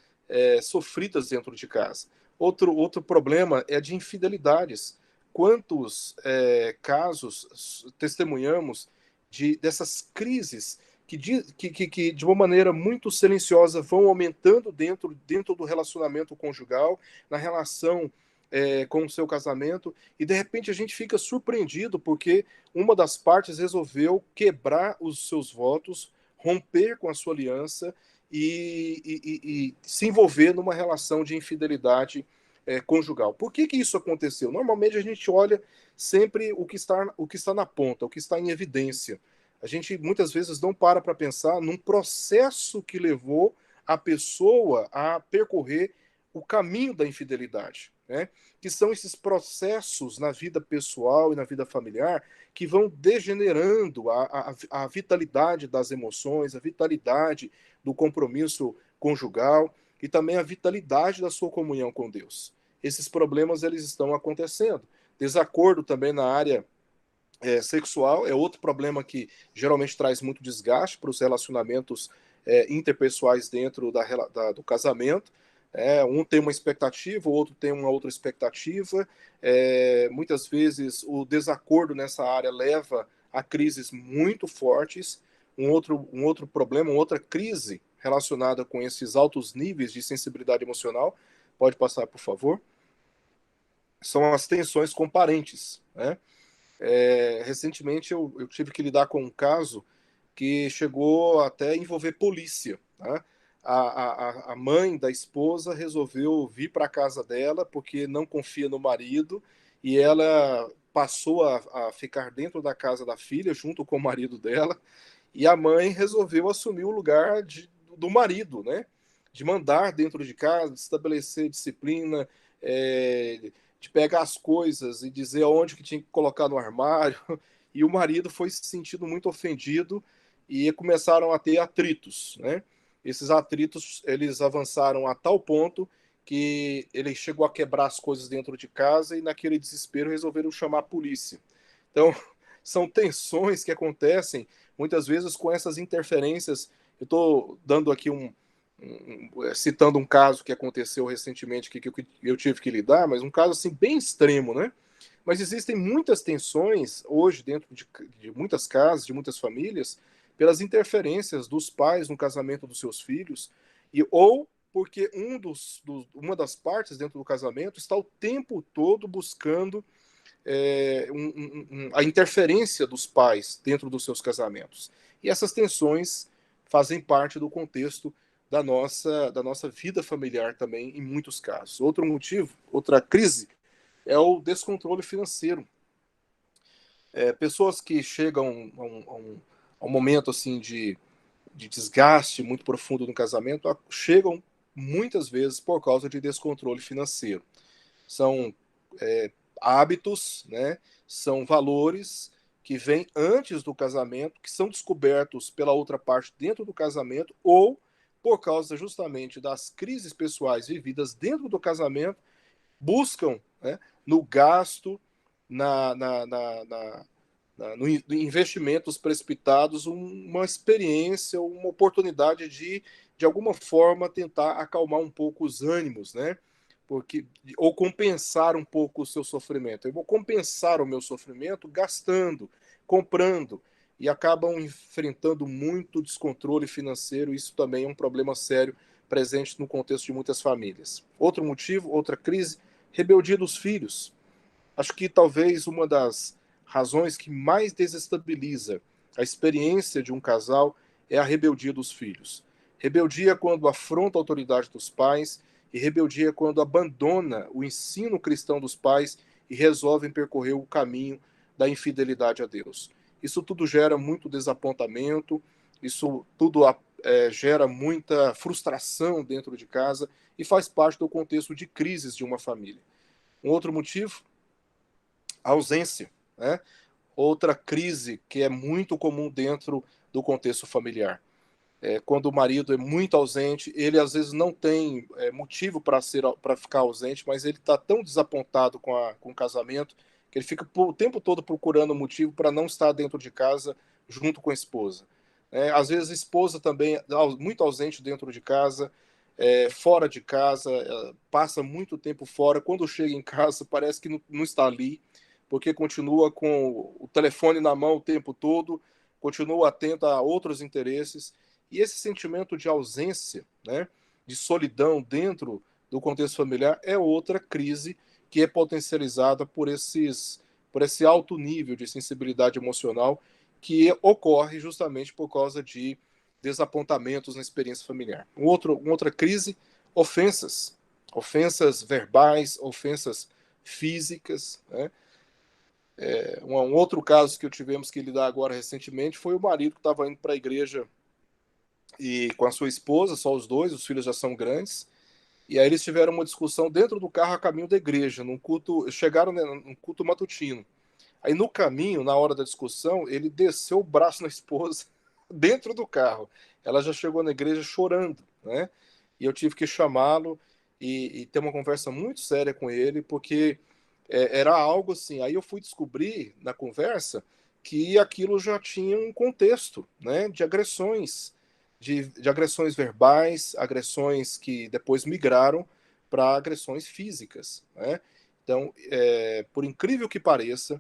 sofridas dentro de casa. Outro problema é de infidelidades. Quantos casos testemunhamos dessas crises que de uma maneira muito silenciosa vão aumentando dentro do relacionamento conjugal, na relação com o seu casamento, e de repente a gente fica surpreendido porque uma das partes resolveu quebrar os seus votos, romper com a sua aliança e se envolver numa relação de infidelidade conjugal. Por que isso aconteceu? Normalmente a gente olha sempre o que está na ponta, o que está em evidência. A gente muitas vezes não para pensar num processo que levou a pessoa a percorrer o caminho da infidelidade, né? Que são esses processos na vida pessoal e na vida familiar que vão degenerando a vitalidade das emoções, a vitalidade do compromisso conjugal e também a vitalidade da sua comunhão com Deus. Esses problemas eles estão acontecendo. Desacordo também na área sexual é outro problema que geralmente traz muito desgaste para os relacionamentos interpessoais dentro do casamento. Um tem uma expectativa, o outro tem uma outra expectativa. Muitas vezes o desacordo nessa área leva a crises muito fortes. Um outro problema, uma outra crise relacionada com esses altos níveis de sensibilidade emocional, pode passar, por favor, são as tensões com parentes, né? Recentemente eu tive que lidar com um caso que chegou até a envolver polícia, né? A mãe da esposa resolveu vir para a casa dela porque não confia no marido e ela passou a ficar dentro da casa da filha junto com o marido dela, e a mãe resolveu assumir o lugar do marido, né? De mandar dentro de casa, de estabelecer disciplina, de pegar as coisas e dizer aonde que tinha que colocar no armário, e o marido foi se sentindo muito ofendido e começaram a ter atritos, né? Esses atritos, eles avançaram a tal ponto que ele chegou a quebrar as coisas dentro de casa e naquele desespero resolveram chamar a polícia. Então, são tensões que acontecem muitas vezes com essas interferências. Eu estou dando aqui citando um caso que aconteceu recentemente que eu tive que lidar, mas um caso assim bem extremo, né? Mas existem muitas tensões hoje dentro de muitas casas, de muitas famílias, pelas interferências dos pais no casamento dos seus filhos, ou porque uma das partes dentro do casamento está o tempo todo buscando a interferência dos pais dentro dos seus casamentos. E essas tensões fazem parte do contexto da nossa vida familiar também, em muitos casos. Outro motivo, outra crise, é o descontrole financeiro. Pessoas que chegam a um momento assim de desgaste muito profundo no casamento chegam muitas vezes por causa de descontrole financeiro. São hábitos, né? São valores que vêm antes do casamento, que são descobertos pela outra parte dentro do casamento, ou por causa justamente das crises pessoais vividas dentro do casamento, buscam, né, no gasto, no investimentos precipitados, uma experiência, uma oportunidade de alguma forma, tentar acalmar um pouco os ânimos, né? Ou compensar um pouco o seu sofrimento. Eu vou compensar o meu sofrimento gastando, comprando, e acabam enfrentando muito descontrole financeiro. Isso também é um problema sério presente no contexto de muitas famílias. Outro motivo, outra crise, rebeldia dos filhos. Acho que talvez uma das razões que mais desestabiliza a experiência de um casal é a rebeldia dos filhos. Rebeldia quando afronta a autoridade dos pais, e rebeldia quando abandona o ensino cristão dos pais e resolvem percorrer o caminho da infidelidade a Deus. Isso tudo gera muito desapontamento, isso tudo gera muita frustração dentro de casa e faz parte do contexto de crises de uma família. Um outro motivo, a ausência, né? Outra crise que é muito comum dentro do contexto familiar. Quando o marido é muito ausente, ele às vezes não tem motivo para ficar ausente, mas ele está tão desapontado com o casamento que ele fica o tempo todo procurando motivo para não estar dentro de casa junto com a esposa. Às vezes a esposa também muito ausente dentro de casa, fora de casa, passa muito tempo fora. Quando chega em casa, parece que não está ali, porque continua com o telefone na mão o tempo todo, continua atento a outros interesses. E esse sentimento de ausência, né, de solidão dentro do contexto familiar é outra crise que é potencializada por esse alto nível de sensibilidade emocional que ocorre justamente por causa de desapontamentos na experiência familiar. Uma outra crise, ofensas verbais, ofensas físicas, né? Um outro caso que tivemos que lidar agora recentemente foi o marido que estava indo para a igreja e com a sua esposa, só os dois, os filhos já são grandes, e aí eles tiveram uma discussão dentro do carro a caminho da igreja, num culto, chegaram num culto matutino. Aí no caminho, na hora da discussão, ele desceu o braço na esposa dentro do carro. Ela já chegou na igreja chorando, né? E eu tive que chamá-lo e ter uma conversa muito séria com ele, porque era algo assim. Aí eu fui descobrir na conversa que aquilo já tinha um contexto, né, de agressões, de agressões verbais, agressões que depois migraram para agressões físicas, né? Então, por incrível que pareça,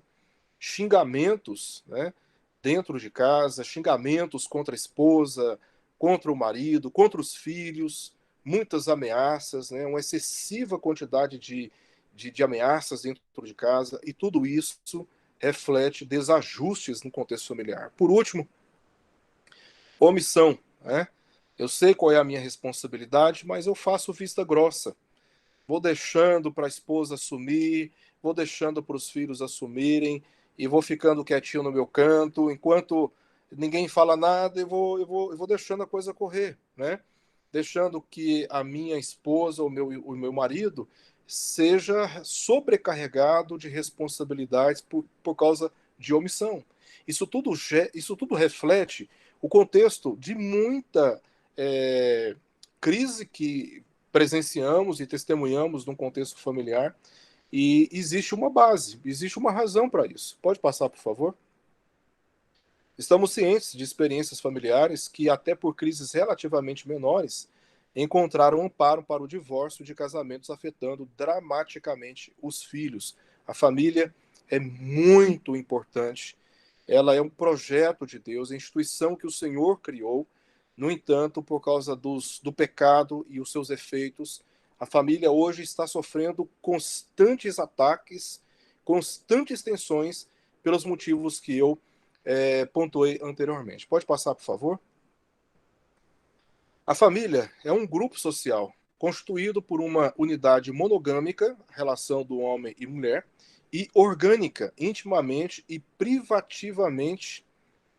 xingamentos, né, dentro de casa, xingamentos contra a esposa, contra o marido, contra os filhos, muitas ameaças, né, uma excessiva quantidade de ameaças dentro de casa, e tudo isso reflete desajustes no contexto familiar. Por último, omissão, né? Eu sei qual é a minha responsabilidade, mas eu faço vista grossa. Vou deixando para a esposa assumir, vou deixando para os filhos assumirem, e vou ficando quietinho no meu canto, enquanto ninguém fala nada, eu vou deixando a coisa correr, né? Deixando que a minha esposa, o meu marido, seja sobrecarregado de responsabilidades por causa de omissão. Isso tudo reflete o contexto de muita crise que presenciamos e testemunhamos num contexto familiar, e existe uma base, existe uma razão para isso. Pode passar, por favor? Estamos cientes de experiências familiares que, até por crises relativamente menores, encontraram amparo para o divórcio de casamentos afetando dramaticamente os filhos. A família é muito importante, ela é um projeto de Deus, a instituição que o Senhor criou. No entanto, por causa do pecado e os seus efeitos, a família hoje está sofrendo constantes ataques, constantes tensões, pelos motivos que eu pontuei anteriormente. Pode passar, por favor? A família é um grupo social constituído por uma unidade monogâmica, relação do homem e mulher, e orgânica, intimamente e privativamente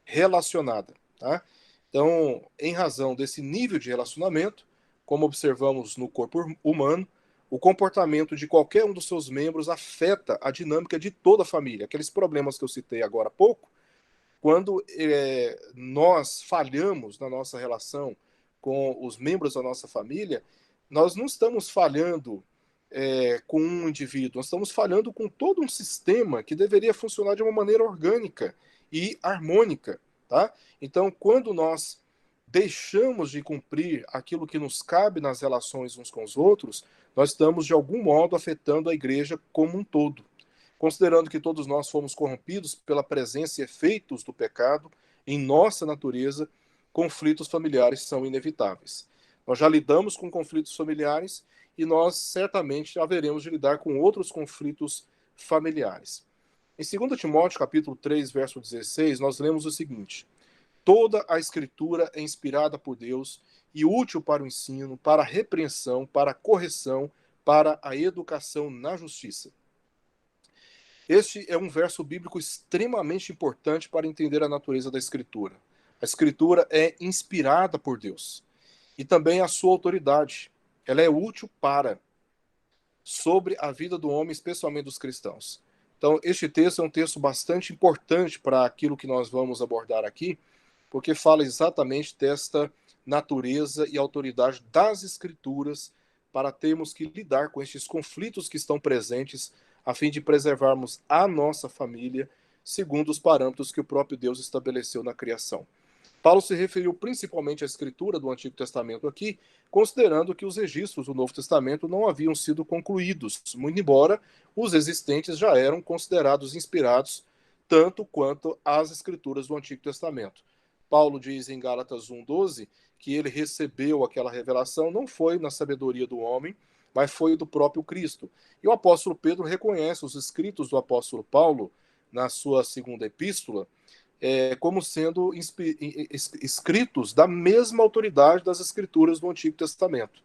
relacionada, tá? Então, em razão desse nível de relacionamento, como observamos no corpo humano, o comportamento de qualquer um dos seus membros afeta a dinâmica de toda a família. Aqueles problemas que eu citei agora há pouco, quando nós falhamos na nossa relação com os membros da nossa família, nós não estamos falhando com um indivíduo, nós estamos falhando com todo um sistema que deveria funcionar de uma maneira orgânica e harmônica, tá? Então, quando nós deixamos de cumprir aquilo que nos cabe nas relações uns com os outros, nós estamos, de algum modo, afetando a igreja como um todo. Considerando que todos nós fomos corrompidos pela presença e efeitos do pecado em nossa natureza, conflitos familiares são inevitáveis. Nós já lidamos com conflitos familiares e nós certamente haveremos de lidar com outros conflitos familiares. Em 2 Timóteo, capítulo 3, verso 16, nós lemos o seguinte: toda a Escritura é inspirada por Deus e útil para o ensino, para a repreensão, para a correção, para a educação na justiça. Este é um verso bíblico extremamente importante para entender a natureza da Escritura. A Escritura é inspirada por Deus e também a sua autoridade. Ela é útil sobre a vida do homem, especialmente dos cristãos. Então, este texto é um texto bastante importante para aquilo que nós vamos abordar aqui, porque fala exatamente desta natureza e autoridade das Escrituras para termos que lidar com estes conflitos que estão presentes a fim de preservarmos a nossa família segundo os parâmetros que o próprio Deus estabeleceu na criação. Paulo se referiu principalmente à escritura do Antigo Testamento aqui, considerando que os registros do Novo Testamento não haviam sido concluídos, muito embora os existentes já eram considerados inspirados tanto quanto as escrituras do Antigo Testamento. Paulo diz em Gálatas 1:12 que ele recebeu aquela revelação não foi na sabedoria do homem, mas foi do próprio Cristo. E o apóstolo Pedro reconhece os escritos do apóstolo Paulo na sua segunda epístola como sendo escritos da mesma autoridade das escrituras do Antigo Testamento.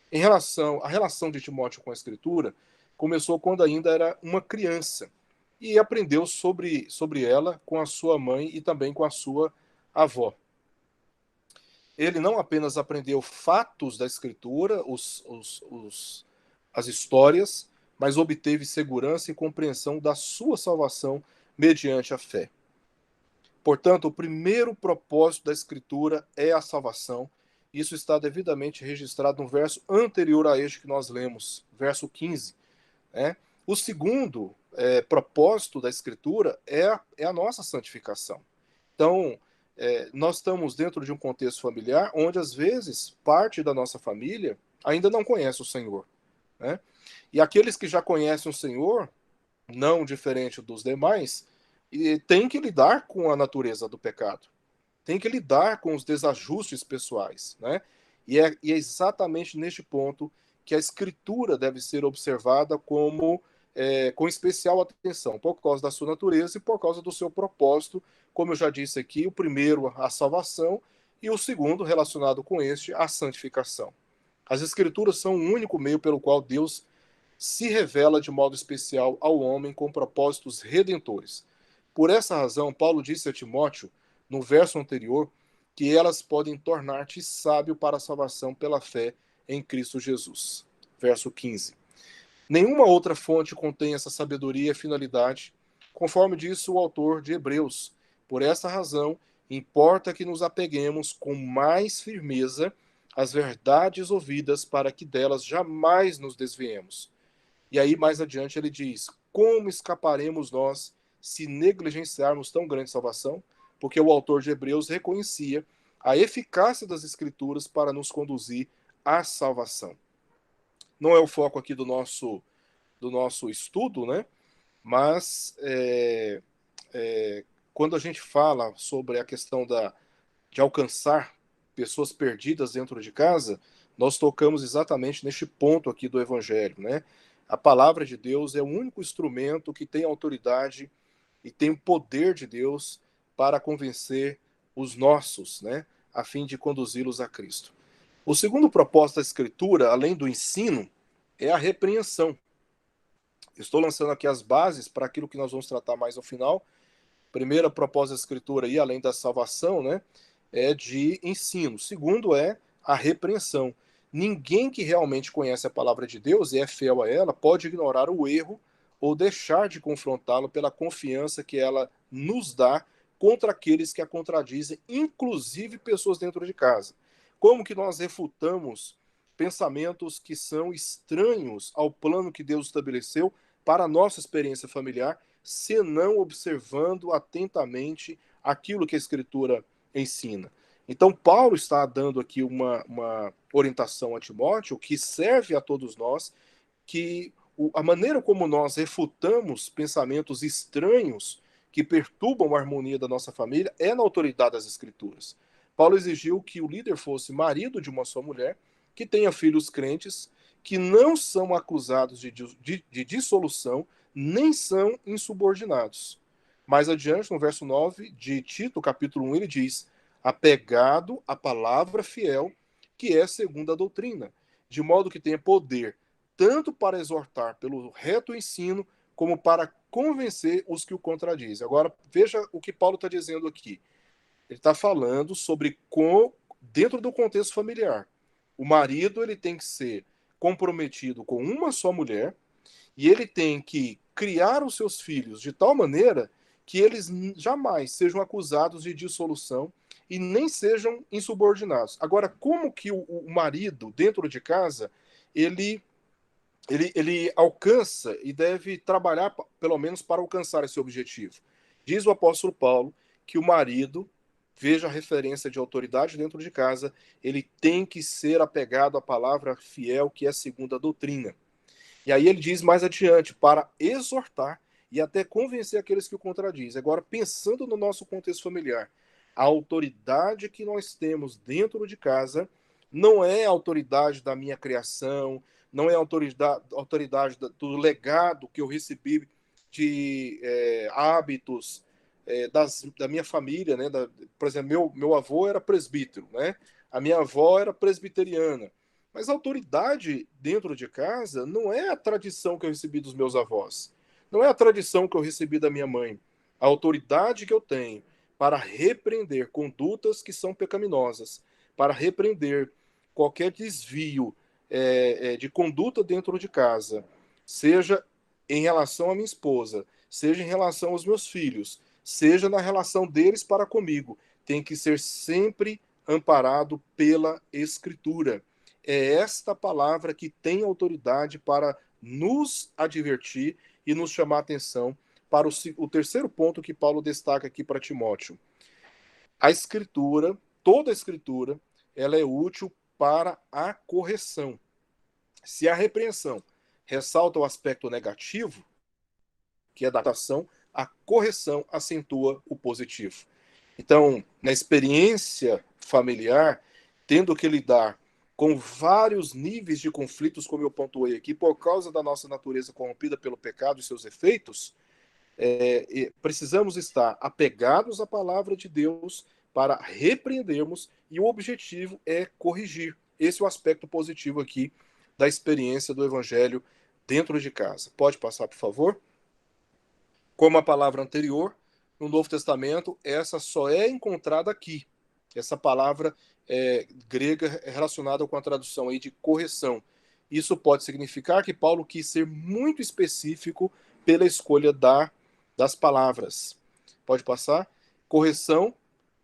A relação de Timóteo com a escritura começou quando ainda era uma criança e aprendeu sobre ela com a sua mãe e também com a sua avó. Ele não apenas aprendeu fatos da escritura, as histórias, mas obteve segurança e compreensão da sua salvação mediante a fé. Portanto, o primeiro propósito da Escritura é a salvação. Isso está devidamente registrado no verso anterior a este que nós lemos, verso 15. O segundo propósito da Escritura é a nossa santificação. Então, nós estamos dentro de um contexto familiar onde, às vezes, parte da nossa família ainda não conhece o Senhor. E aqueles que já conhecem o Senhor, não diferente dos demais, e tem que lidar com a natureza do pecado, tem que lidar com os desajustes pessoais, E é exatamente neste ponto que a Escritura deve ser observada com especial atenção, por causa da sua natureza e por causa do seu propósito, como eu já disse aqui, o primeiro, a salvação, e o segundo, relacionado com este, a santificação. As Escrituras são o único meio pelo qual Deus se revela de modo especial ao homem com propósitos redentores. Por essa razão, Paulo disse a Timóteo, no verso anterior, que elas podem tornar-te sábio para a salvação pela fé em Cristo Jesus. Verso 15. Nenhuma outra fonte contém essa sabedoria e finalidade, conforme disse o autor de Hebreus. Por essa razão, importa que nos apeguemos com mais firmeza às verdades ouvidas para que delas jamais nos desviemos. E aí, mais adiante, ele diz, como escaparemos nós se negligenciarmos tão grande salvação? Porque o autor de Hebreus reconhecia a eficácia das Escrituras para nos conduzir à salvação. Não é o foco aqui do nosso estudo, Mas quando a gente fala sobre a questão de alcançar pessoas perdidas dentro de casa, nós tocamos exatamente neste ponto aqui do Evangelho, A palavra de Deus é o único instrumento que tem autoridade e tem o poder de Deus para convencer os nossos, a fim de conduzi-los a Cristo. O segundo propósito da Escritura, além do ensino, é a repreensão. Estou lançando aqui as bases para aquilo que nós vamos tratar mais ao final. Primeira propósito da Escritura, e além da salvação, é de ensino. Segundo é a repreensão. Ninguém que realmente conhece a palavra de Deus e é fiel a ela pode ignorar o erro ou deixar de confrontá-lo pela confiança que ela nos dá contra aqueles que a contradizem, inclusive pessoas dentro de casa. Como que nós refutamos pensamentos que são estranhos ao plano que Deus estabeleceu para a nossa experiência familiar, senão observando atentamente aquilo que a Escritura ensina? Então, Paulo está dando aqui uma orientação a Timóteo que serve a todos nós, que a maneira como nós refutamos pensamentos estranhos que perturbam a harmonia da nossa família é na autoridade das Escrituras. Paulo exigiu que o líder fosse marido de uma só mulher, que tenha filhos crentes, que não são acusados de dissolução, nem são insubordinados. Mais adiante, no verso 9 de Tito, capítulo 1, ele diz, apegado à palavra fiel, que é segundo a doutrina, de modo que tenha poder tanto para exortar pelo reto ensino, como para convencer os que o contradizem. Agora, veja o que Paulo está dizendo aqui. Ele está falando sobre dentro do contexto familiar. O marido ele tem que ser comprometido com uma só mulher e ele tem que criar os seus filhos de tal maneira que eles jamais sejam acusados de dissolução e nem sejam insubordinados. Agora, como que o marido, dentro de casa, ele ele alcança e deve trabalhar pelo menos para alcançar esse objetivo. Diz o apóstolo Paulo que o marido, veja a referência de autoridade dentro de casa, ele tem que ser apegado à palavra fiel, que é segundo a doutrina. E aí ele diz mais adiante, para exortar e até convencer aqueles que o contradizem. Agora, pensando no nosso contexto familiar, a autoridade que nós temos dentro de casa não é a autoridade da minha criação, não é a autoridade do legado que eu recebi de hábitos da minha família, né? Por exemplo, meu avô era presbítero, né? A minha avó era presbiteriana. Mas a autoridade dentro de casa não é a tradição que eu recebi dos meus avós. Não é a tradição que eu recebi da minha mãe. A autoridade que eu tenho para repreender condutas que são pecaminosas, para repreender qualquer desvio de conduta dentro de casa, seja em relação à minha esposa, seja em relação aos meus filhos, seja na relação deles para comigo, tem que ser sempre amparado pela Escritura. É esta palavra que tem autoridade para nos advertir e nos chamar a atenção para o terceiro ponto que Paulo destaca aqui para Timóteo. A Escritura, toda a Escritura, ela é útil para a correção. Se a repreensão ressalta o aspecto negativo, que é a adaptação, a correção acentua o positivo. Então, na experiência familiar, tendo que lidar com vários níveis de conflitos, como eu pontuei aqui, por causa da nossa natureza corrompida pelo pecado e seus efeitos, precisamos estar apegados à palavra de Deus para repreendermos, e o objetivo é corrigir. Esse é o aspecto positivo aqui da experiência do Evangelho dentro de casa. Pode passar, por favor? Como a palavra anterior, no Novo Testamento, essa só é encontrada aqui. Essa palavra grega é relacionada com a tradução aí de correção. Isso pode significar que Paulo quis ser muito específico pela escolha das palavras. Pode passar? Correção,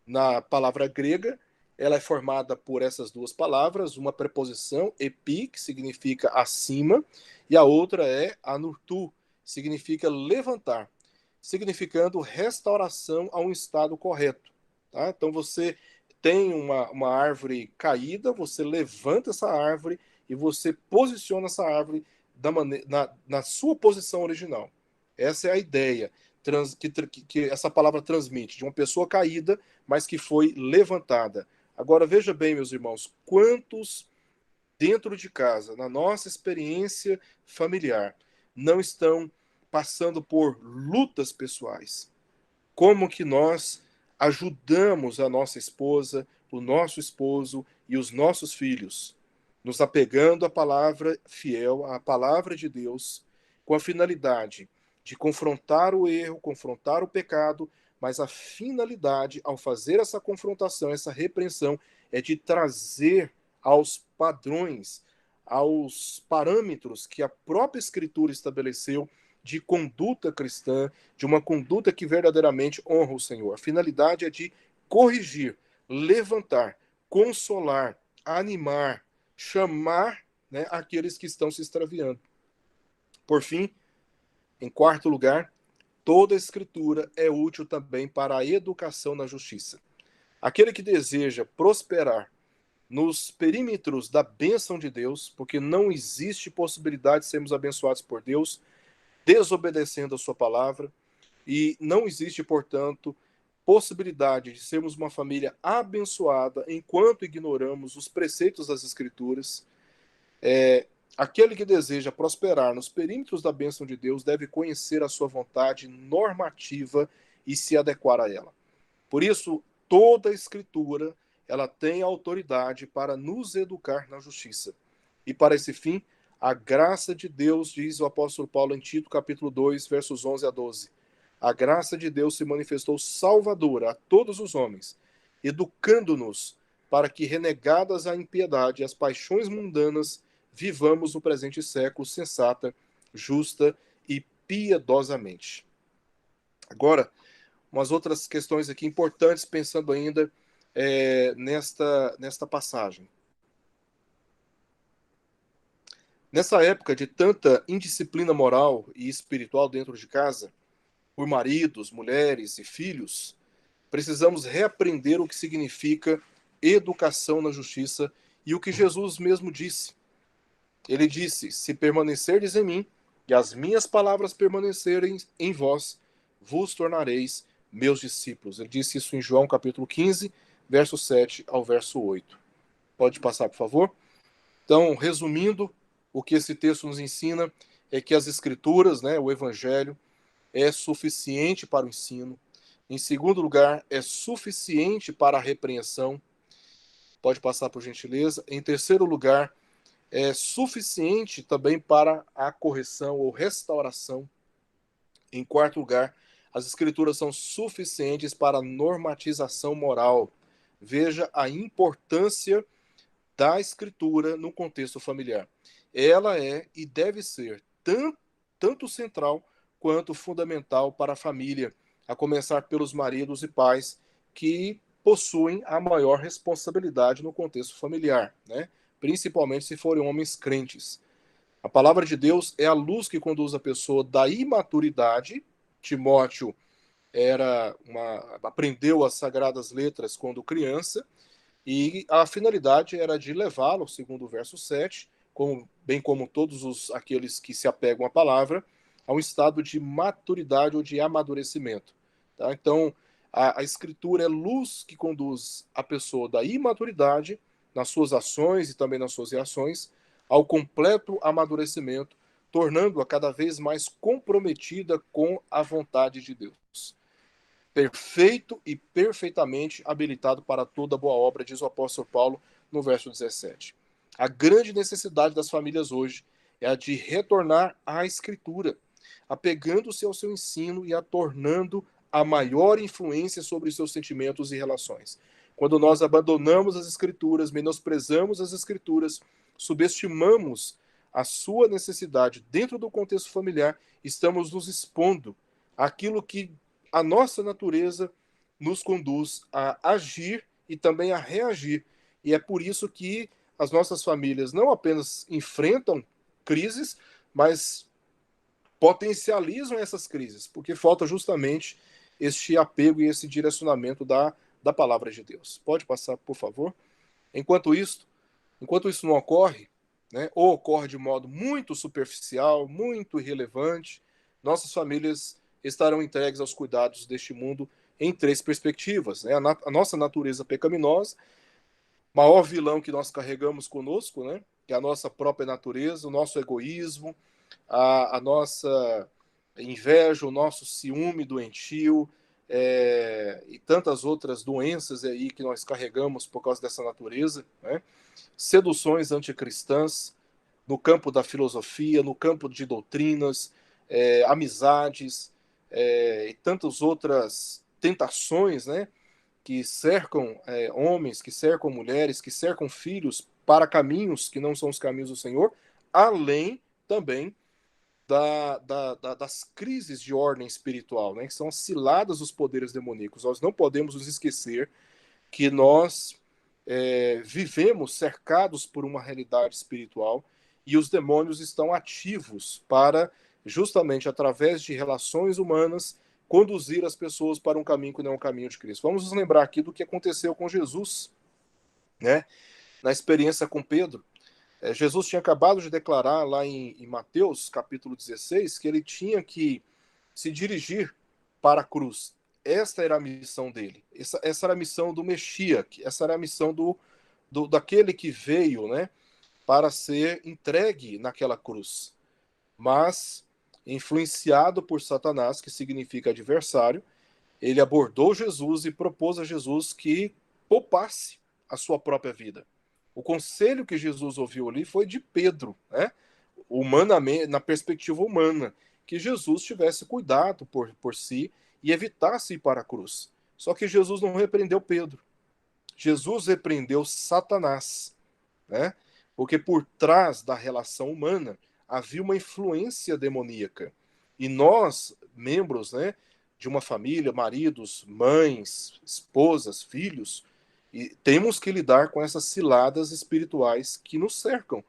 na palavra grega, ela é formada por essas duas palavras, uma preposição, epi, que significa acima, e a outra é anurtu, significa levantar, significando restauração a um estado correto. Tá? Então você tem uma árvore caída, você levanta essa árvore e você posiciona essa árvore na sua posição original. Essa é a ideia que essa palavra transmite, de uma pessoa caída, mas que foi levantada. Agora veja bem, meus irmãos, quantos dentro de casa, na nossa experiência familiar, não estão passando por lutas pessoais? Como que nós ajudamos a nossa esposa, o nosso esposo e os nossos filhos, nos apegando à palavra fiel, à palavra de Deus, com a finalidade de confrontar o erro, confrontar o pecado, mas a finalidade, ao fazer essa confrontação, essa repreensão, é de trazer aos padrões, aos parâmetros que a própria Escritura estabeleceu de conduta cristã, de uma conduta que verdadeiramente honra o Senhor. A finalidade é de corrigir, levantar, consolar, animar, chamar, né, aqueles que estão se extraviando. Por fim, em quarto lugar, toda a Escritura é útil também para a educação na justiça. Aquele que deseja prosperar nos perímetros da bênção de Deus, porque não existe possibilidade de sermos abençoados por Deus desobedecendo a sua palavra, e não existe, portanto, possibilidade de sermos uma família abençoada enquanto ignoramos os preceitos das Escrituras. Aquele que deseja prosperar nos perímetros da bênção de Deus deve conhecer a sua vontade normativa e se adequar a ela. Por isso, toda a Escritura ela tem autoridade para nos educar na justiça. E para esse fim, a graça de Deus, diz o apóstolo Paulo em Tito, capítulo 2, versos 11 a 12. A graça de Deus se manifestou salvadora a todos os homens, educando-nos para que, renegadas a impiedade e as paixões mundanas, vivamos no presente século sensata, justa e piedosamente. Agora, umas outras questões aqui importantes, pensando ainda nesta passagem. Nessa época de tanta indisciplina moral e espiritual dentro de casa, por maridos, mulheres e filhos, precisamos reaprender o que significa educação na justiça e o que Jesus mesmo disse. Ele disse: se permanecerdes em mim e as minhas palavras permanecerem em vós, vos tornareis meus discípulos. Ele disse isso em João capítulo 15, verso 7 ao verso 8. Pode passar, por favor? Então, resumindo, o que esse texto nos ensina é que as escrituras, né, o evangelho, é suficiente para o ensino. Em segundo lugar, é suficiente para a repreensão. Pode passar, por gentileza. Em terceiro lugar, é suficiente também para a correção ou restauração. Em quarto lugar, as escrituras são suficientes para a normatização moral. Veja a importância da escritura no contexto familiar. Ela é e deve ser tanto central quanto fundamental para a família, a começar pelos maridos e pais que possuem a maior responsabilidade no contexto familiar, né? Principalmente se forem homens crentes. A palavra de Deus é a luz que conduz a pessoa da imaturidade. Timóteo aprendeu as sagradas letras quando criança, e a finalidade era de levá-lo, segundo o verso 7, bem como todos aqueles que se apegam à palavra, a um estado de maturidade ou de amadurecimento. Tá? Então, a Escritura é luz que conduz a pessoa da imaturidade, nas suas ações e também nas suas reações, ao completo amadurecimento, tornando-a cada vez mais comprometida com a vontade de Deus. Perfeito e perfeitamente habilitado para toda boa obra, diz o apóstolo Paulo no verso 17. A grande necessidade das famílias hoje é a de retornar à Escritura, apegando-se ao seu ensino e a tornando a maior influência sobre seus sentimentos e relações. Quando nós abandonamos as Escrituras, menosprezamos as Escrituras, subestimamos a sua necessidade dentro do contexto familiar, estamos nos expondo àquilo que a nossa natureza nos conduz a agir e também a reagir. E é por isso que as nossas famílias não apenas enfrentam crises, mas potencializam essas crises, porque falta justamente este apego e esse direcionamento da palavra de Deus. Pode passar, por favor? Enquanto isso não ocorre, né, ou ocorre de modo muito superficial, muito irrelevante, nossas famílias estarão entregues aos cuidados deste mundo em três perspectivas. Né? A nossa natureza pecaminosa, maior vilão que nós carregamos conosco, né? Que é a nossa própria natureza, o nosso egoísmo, a nossa inveja, o nosso ciúme doentio, e tantas outras doenças aí que nós carregamos por causa dessa natureza, né? Seduções anticristãs no campo da filosofia, no campo de doutrinas, amizades, e tantas outras tentações, né? Que cercam homens, que cercam mulheres, que cercam filhos para caminhos que não são os caminhos do Senhor, além também das crises de ordem espiritual, né, que são as ciladas dos poderes demoníacos. Nós não podemos nos esquecer que nós vivemos cercados por uma realidade espiritual e os demônios estão ativos para, justamente através de relações humanas, conduzir as pessoas para um caminho que não é um caminho de Cristo. Vamos nos lembrar aqui do que aconteceu com Jesus, né? Na experiência com Pedro. Jesus tinha acabado de declarar lá em Mateus, capítulo 16, que ele tinha que se dirigir para a cruz. Esta era a missão dele. Essa era a missão do Messias, essa era a missão daquele que veio, né, para ser entregue naquela cruz. Mas, influenciado por Satanás, que significa adversário, ele abordou Jesus e propôs a Jesus que poupasse a sua própria vida. O conselho que Jesus ouviu ali foi de Pedro, né? Humanamente, na perspectiva humana, que Jesus tivesse cuidado por si e evitasse ir para a cruz. Só que Jesus não repreendeu Pedro. Jesus repreendeu Satanás, né? Porque por trás da relação humana havia uma influência demoníaca. E nós, membros, né, de uma família, maridos, mães, esposas, filhos, e temos que lidar com essas ciladas espirituais que nos cercam.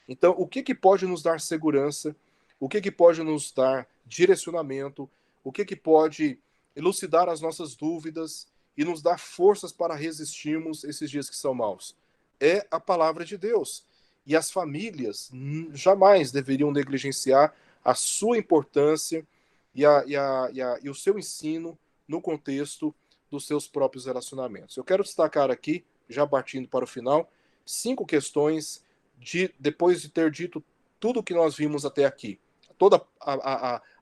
Então, o que pode nos dar segurança? O que pode nos dar direcionamento? O que pode elucidar as nossas dúvidas e nos dar forças para resistirmos esses dias que são maus? É a palavra de Deus. E as famílias jamais deveriam negligenciar a sua importância e o seu ensino no contexto dos seus próprios relacionamentos. Eu quero destacar aqui, já partindo para o final, 5 questões depois de ter dito tudo o que nós vimos até aqui. Todas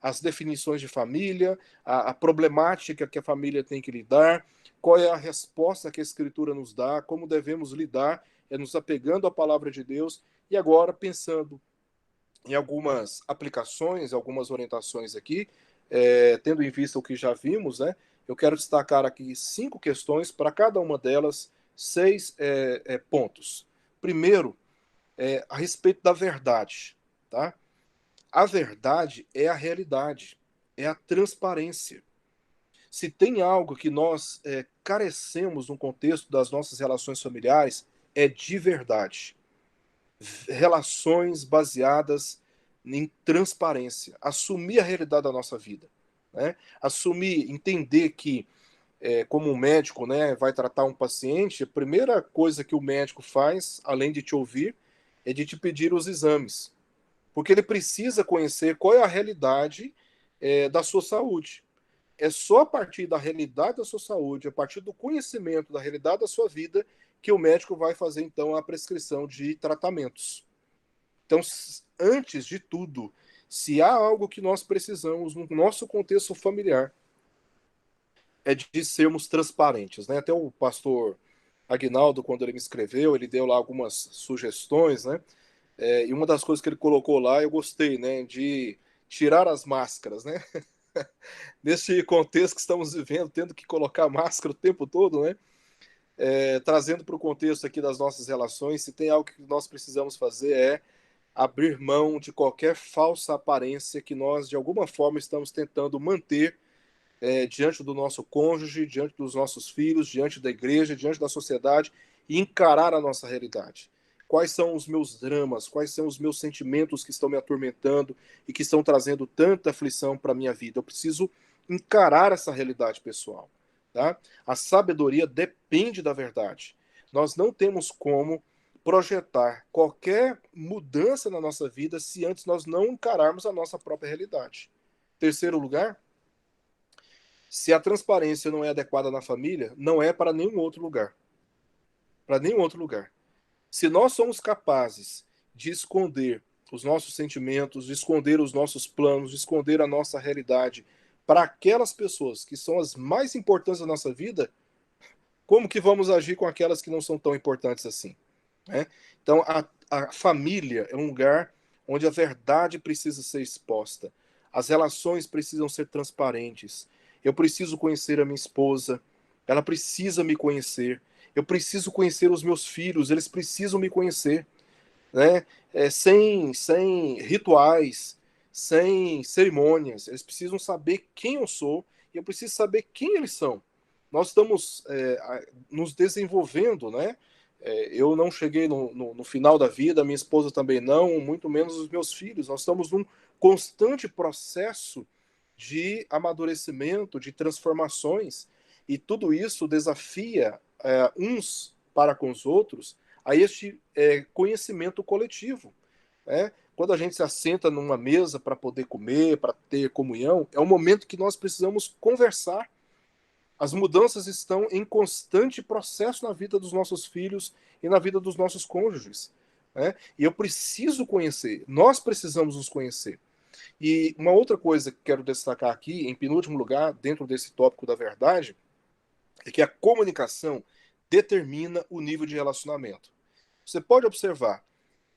as definições de família, a problemática que a família tem que lidar, qual é a resposta que a Escritura nos dá, como devemos lidar, nos apegando à palavra de Deus, e agora pensando em algumas aplicações, algumas orientações aqui, tendo em vista o que já vimos, né? Eu quero destacar aqui 5 questões, para cada uma delas, 6 pontos. Primeiro, a respeito da verdade, tá? A verdade é a realidade, é a transparência. Se tem algo que nós carecemos no contexto das nossas relações familiares, é de verdade. Relações baseadas em transparência, assumir a realidade da nossa vida, né? Assumir, entender que, como um médico, né, vai tratar um paciente, a primeira coisa que o médico faz, além de te ouvir, é de te pedir os exames, porque ele precisa conhecer qual é a realidade da sua saúde. É só a partir da realidade da sua saúde, a partir do conhecimento da realidade da sua vida, que o médico vai fazer, então, a prescrição de tratamentos. Então, antes de tudo, se há algo que nós precisamos no nosso contexto familiar, é de sermos transparentes, né? Até o pastor Aguinaldo, quando ele me escreveu, ele deu lá algumas sugestões, né? E uma das coisas que ele colocou lá, eu gostei, né? De tirar as máscaras, né? Nesse contexto que estamos vivendo, tendo que colocar máscara o tempo todo, né? Trazendo para o contexto aqui das nossas relações, se tem algo que nós precisamos fazer é abrir mão de qualquer falsa aparência que nós, de alguma forma, estamos tentando manter diante do nosso cônjuge, diante dos nossos filhos, diante da igreja, diante da sociedade, e encarar a nossa realidade. Quais são os meus dramas, quais são os meus sentimentos que estão me atormentando e que estão trazendo tanta aflição para a minha vida? Eu preciso encarar essa realidade pessoal. Tá? A sabedoria depende da verdade. Nós não temos como projetar qualquer mudança na nossa vida se antes nós não encararmos a nossa própria realidade. Terceiro lugar, se a transparência não é adequada na família, não é para nenhum outro lugar. Para nenhum outro lugar. Se nós somos capazes de esconder os nossos sentimentos, de esconder os nossos planos, de esconder a nossa realidade para aquelas pessoas que são as mais importantes da nossa vida, como que vamos agir com aquelas que não são tão importantes assim? Né? Então, a família é um lugar onde a verdade precisa ser exposta. As relações precisam ser transparentes. Eu preciso conhecer a minha esposa, ela precisa me conhecer. Eu preciso conhecer os meus filhos, eles precisam me conhecer, né? Sem rituais, sem cerimônias. Eles precisam saber quem eu sou e eu preciso saber quem eles são. Nós estamos nos desenvolvendo, né? Eu não cheguei no final da vida, minha esposa também não, muito menos os meus filhos. Nós estamos num constante processo de amadurecimento, de transformações, e tudo isso desafia uns para com os outros a este conhecimento coletivo. Né? Quando a gente se assenta numa mesa para poder comer, para ter comunhão, é um momento que nós precisamos conversar. As mudanças estão em constante processo na vida dos nossos filhos e na vida dos nossos cônjuges. Né? E eu preciso conhecer, nós precisamos nos conhecer. E uma outra coisa que quero destacar aqui, em penúltimo lugar, dentro desse tópico da verdade, é que a comunicação determina o nível de relacionamento. Você pode observar,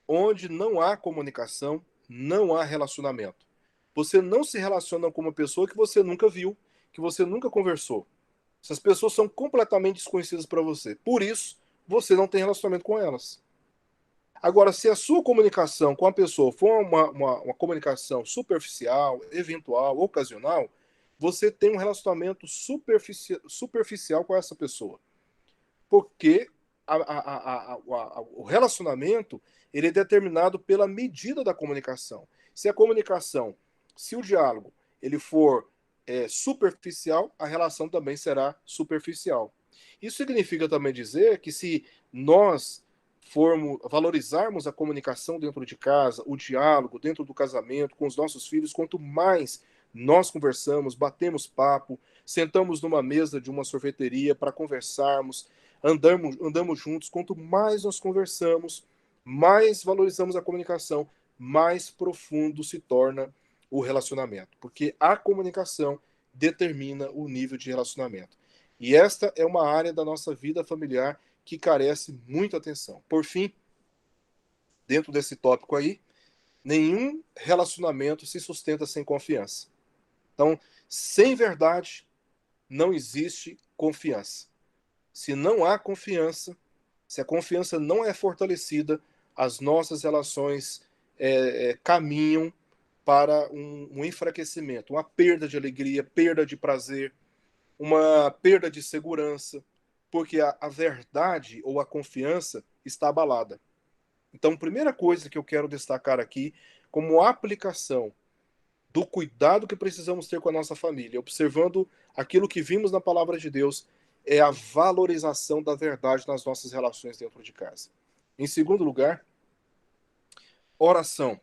onde não há comunicação, não há relacionamento. Você não se relaciona com uma pessoa que você nunca viu, que você nunca conversou. Essas pessoas são completamente desconhecidas para você. Por isso, você não tem relacionamento com elas. Agora, se a sua comunicação com a pessoa for uma comunicação superficial, eventual, ocasional, você tem um relacionamento superficial com essa pessoa. Porque o relacionamento ele é determinado pela medida da comunicação. Se a comunicação, se o diálogo ele for superficial, a relação também será superficial. Isso significa também dizer que se nós valorizarmos a comunicação dentro de casa, o diálogo dentro do casamento, com os nossos filhos, quanto mais nós conversamos, batemos papo, sentamos numa mesa de uma sorveteria para conversarmos, andamos juntos, quanto mais nós conversamos, mais valorizamos a comunicação, mais profundo se torna o relacionamento, porque a comunicação determina o nível de relacionamento. E esta é uma área da nossa vida familiar que carece muita atenção. Por fim, dentro desse tópico aí, nenhum relacionamento se sustenta sem confiança. Então, sem verdade, não existe confiança. Se não há confiança, se a confiança não é fortalecida, as nossas relações caminham para um enfraquecimento, uma perda de alegria, perda de prazer, uma perda de segurança, porque a verdade ou a confiança está abalada. Então, a primeira coisa que eu quero destacar aqui, como aplicação do cuidado que precisamos ter com a nossa família, observando aquilo que vimos na palavra de Deus, é a valorização da verdade nas nossas relações dentro de casa. Em segundo lugar, oração.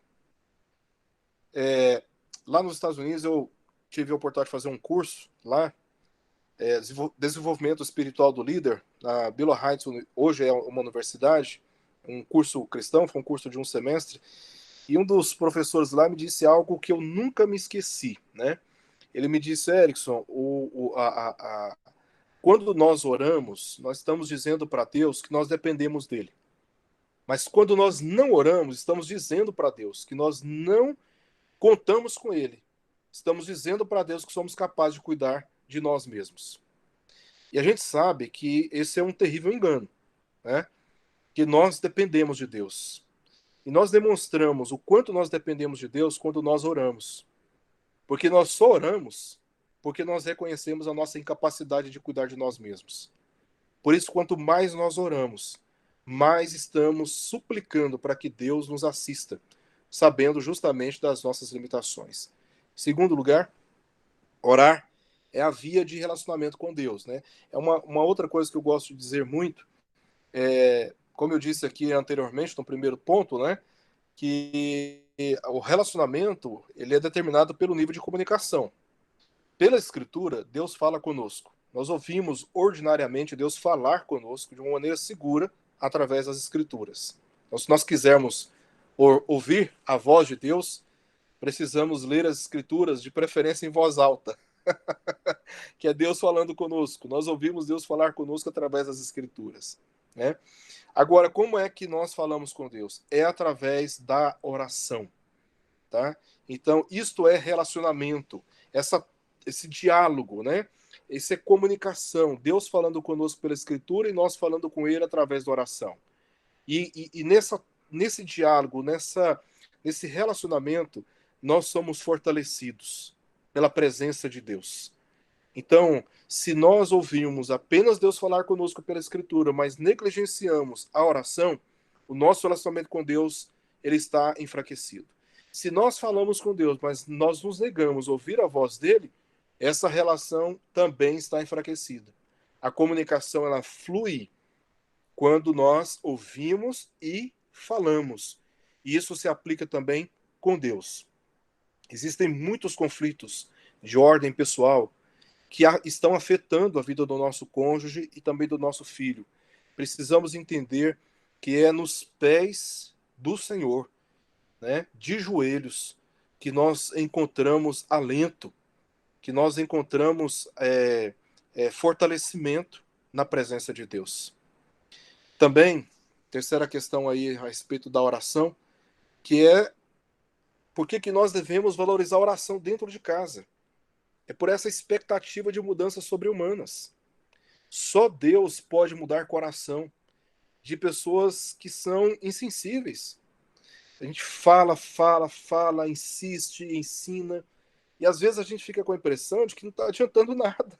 Lá nos Estados Unidos eu tive a oportunidade de fazer um curso lá, desenvolvimento espiritual do líder, na Belo Heights, hoje é uma universidade, um curso cristão, foi um curso de um semestre, e um dos professores lá me disse algo que eu nunca me esqueci, né? Ele me disse, Erickson, quando nós oramos, nós estamos dizendo para Deus que nós dependemos dele. Mas quando nós não oramos, estamos dizendo para Deus que nós não contamos com ele. Estamos dizendo para Deus que somos capazes de cuidar de nós mesmos. E a gente sabe que esse é um terrível engano, né? Que nós dependemos de Deus. E nós demonstramos o quanto nós dependemos de Deus quando nós oramos. Porque nós só oramos porque nós reconhecemos a nossa incapacidade de cuidar de nós mesmos. Por isso, quanto mais nós oramos, mais estamos suplicando para que Deus nos assista, sabendo justamente das nossas limitações. Em segundo lugar, orar é a via de relacionamento com Deus, né? É uma outra coisa que eu gosto de dizer muito, como eu disse aqui anteriormente, no primeiro ponto, né? Que o relacionamento ele é determinado pelo nível de comunicação. Pela Escritura, Deus fala conosco. Nós ouvimos ordinariamente Deus falar conosco de uma maneira segura através das Escrituras. Então, se nós quisermos ouvir a voz de Deus, precisamos ler as Escrituras, de preferência em voz alta, que é Deus falando conosco. Nós ouvimos Deus falar conosco através das Escrituras, né? Agora, como é que nós falamos com Deus? É através da oração, tá? Então, isto é relacionamento, esse diálogo, né? Isso é comunicação, Deus falando conosco pela Escritura e nós falando com Ele através da oração. E nesse diálogo, nesse relacionamento, nós somos fortalecidos pela presença de Deus. Então, se nós ouvimos apenas Deus falar conosco pela Escritura, mas negligenciamos a oração, o nosso relacionamento com Deus ele está enfraquecido. Se nós falamos com Deus, mas nós nos negamos a ouvir a voz dele, essa relação também está enfraquecida. A comunicação ela flui quando nós ouvimos e falamos. E isso se aplica também com Deus. Existem muitos conflitos de ordem pessoal que estão afetando a vida do nosso cônjuge e também do nosso filho. Precisamos entender que é nos pés do Senhor, né, de joelhos, que nós encontramos alento, que nós encontramos fortalecimento na presença de Deus. Também, terceira questão aí a respeito da oração, que é por que nós devemos valorizar a oração dentro de casa. É por essa expectativa de mudanças sobre-humanas. Só Deus pode mudar o coração de pessoas que são insensíveis. A gente fala, insiste, ensina, e às vezes a gente fica com a impressão de que não está adiantando nada.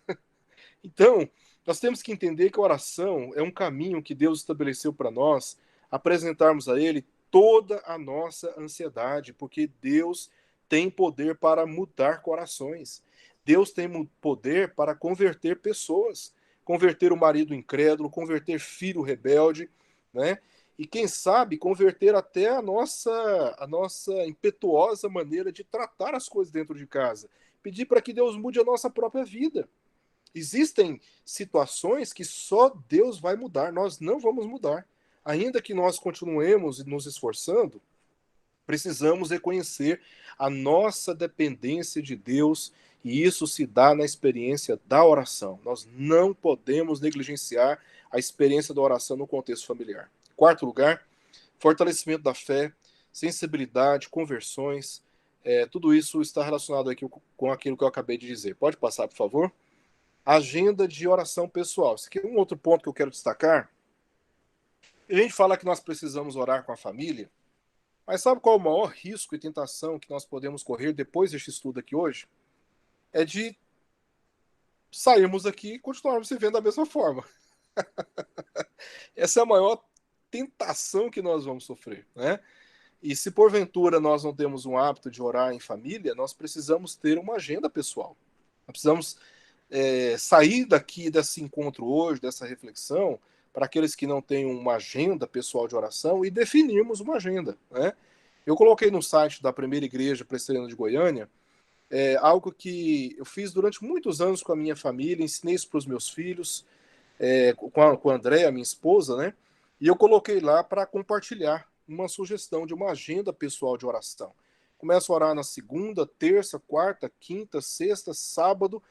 Então, Nós temos que entender que a oração é um caminho que Deus estabeleceu para nós, apresentarmos a Ele toda a nossa ansiedade, porque Deus tem poder para mudar corações. Deus tem poder para converter pessoas, converter o marido incrédulo, converter filho rebelde, né? E quem sabe converter até a nossa impetuosa maneira de tratar as coisas dentro de casa. Pedir para que Deus mude a nossa própria vida. Existem situações que só Deus vai mudar, nós não vamos mudar. Ainda que nós continuemos nos esforçando, precisamos reconhecer a nossa dependência de Deus, e isso se dá na experiência da oração. Nós não podemos negligenciar a experiência da oração no contexto familiar. Quarto lugar, fortalecimento da fé, sensibilidade, conversões, tudo isso está relacionado aqui com aquilo que eu acabei de dizer. Pode passar, por favor? Agenda de oração pessoal. Esse aqui é um outro ponto que eu quero destacar. A gente fala que nós precisamos orar com a família, mas sabe qual é o maior risco e tentação que nós podemos correr depois deste estudo aqui hoje? É de sairmos daqui e continuarmos vivendo da mesma forma. Essa é a maior tentação que nós vamos sofrer, né? E se porventura nós não temos um hábito de orar em família, nós precisamos ter uma agenda pessoal. Nós precisamos sair daqui desse encontro hoje, dessa reflexão, para aqueles que não têm uma agenda pessoal de oração, e definirmos uma agenda, né? Eu coloquei no site da Primeira Igreja Presbiteriana de Goiânia algo que eu fiz durante muitos anos com a minha família, ensinei isso para os meus filhos, com a Andréa, minha esposa, né? E eu coloquei lá para compartilhar uma sugestão de uma agenda pessoal de oração. Começo a orar na segunda, terça, quarta, quinta, sexta, sábado.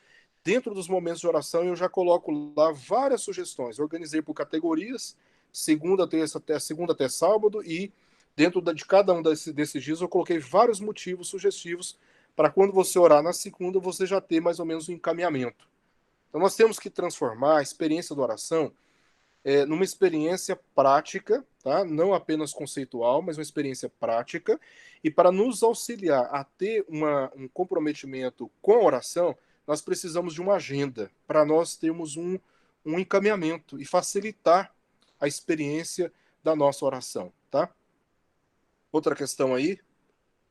Dentro dos momentos de oração, eu já coloco lá várias sugestões. Organizei por categorias, segunda, terça, segunda até sábado, e dentro de cada um desses dias eu coloquei vários motivos sugestivos para quando você orar na segunda, você já ter mais ou menos um encaminhamento. Então nós temos que transformar a experiência da oração numa experiência prática, tá? Não apenas conceitual, mas uma experiência prática, e para nos auxiliar a ter um comprometimento com a oração, nós precisamos de uma agenda, para nós termos um encaminhamento e facilitar a experiência da nossa oração, tá? Outra questão aí,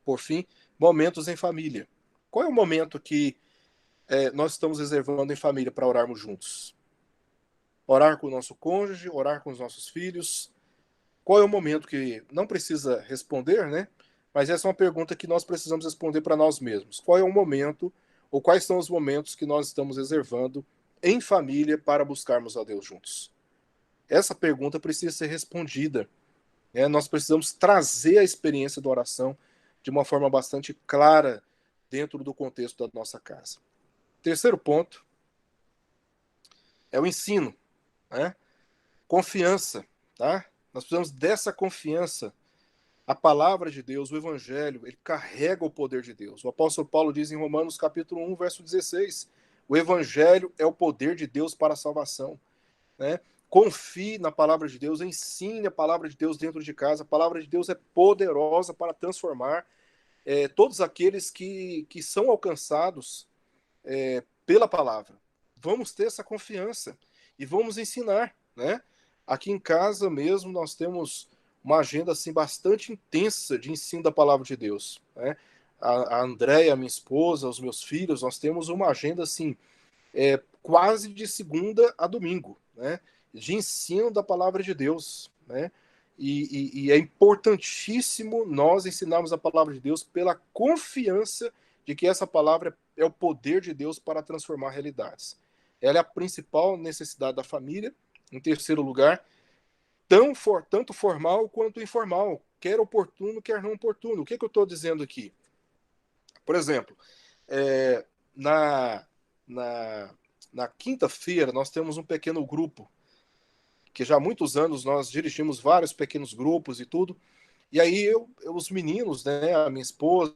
por fim, momentos em família. Qual é o momento que nós estamos reservando em família para orarmos juntos? Orar com o nosso cônjuge, orar com os nossos filhos. Qual é o momento que não precisa responder, né? Mas essa é uma pergunta que nós precisamos responder para nós mesmos. Qual é o momento, ou quais são os momentos que nós estamos reservando em família para buscarmos a Deus juntos? Essa pergunta precisa ser respondida. Nós precisamos trazer a experiência da oração de uma forma bastante clara dentro do contexto da nossa casa. Terceiro ponto é o ensino, né? Confiança, tá? Nós precisamos dessa confiança. A palavra de Deus, o evangelho, ele carrega o poder de Deus. O apóstolo Paulo diz em Romanos capítulo 1, verso 16, o evangelho é o poder de Deus para a salvação, né? Confie na palavra de Deus, ensine a palavra de Deus dentro de casa. A palavra de Deus é poderosa para transformar todos aqueles que são alcançados pela palavra. Vamos ter essa confiança e vamos ensinar, né? Aqui em casa mesmo nós temos uma agenda assim, bastante intensa de ensino da palavra de Deus, né? A Andréia, minha esposa, os meus filhos, nós temos uma agenda assim, quase de segunda a domingo, né? De ensino da palavra de Deus, né? E é importantíssimo nós ensinarmos a palavra de Deus pela confiança de que essa palavra é o poder de Deus para transformar realidades. Ela é a principal necessidade da família. Em terceiro lugar, tanto formal quanto informal, quer oportuno, quer não oportuno. O que eu estou dizendo aqui? Por exemplo, na quinta-feira nós temos um pequeno grupo, que já há muitos anos nós dirigimos vários pequenos grupos e tudo, e aí os meninos, né, a minha esposa,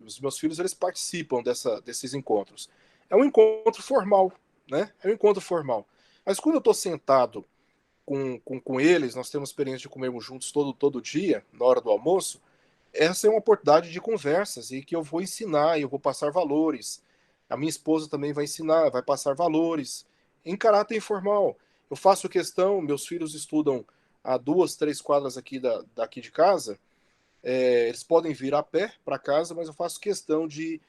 os meus filhos, eles participam desses encontros. É um encontro formal, né? É um encontro formal. Mas quando eu estou sentado com eles, nós temos experiência de comermos juntos todo dia, na hora do almoço, essa é uma oportunidade de conversas, e que eu vou ensinar, eu vou passar valores. A minha esposa também vai ensinar, vai passar valores. em caráter informal. Eu faço questão, meus filhos estudam a 2, 3 quadras aqui daqui de casa, eles podem vir a pé para casa, mas eu faço questão de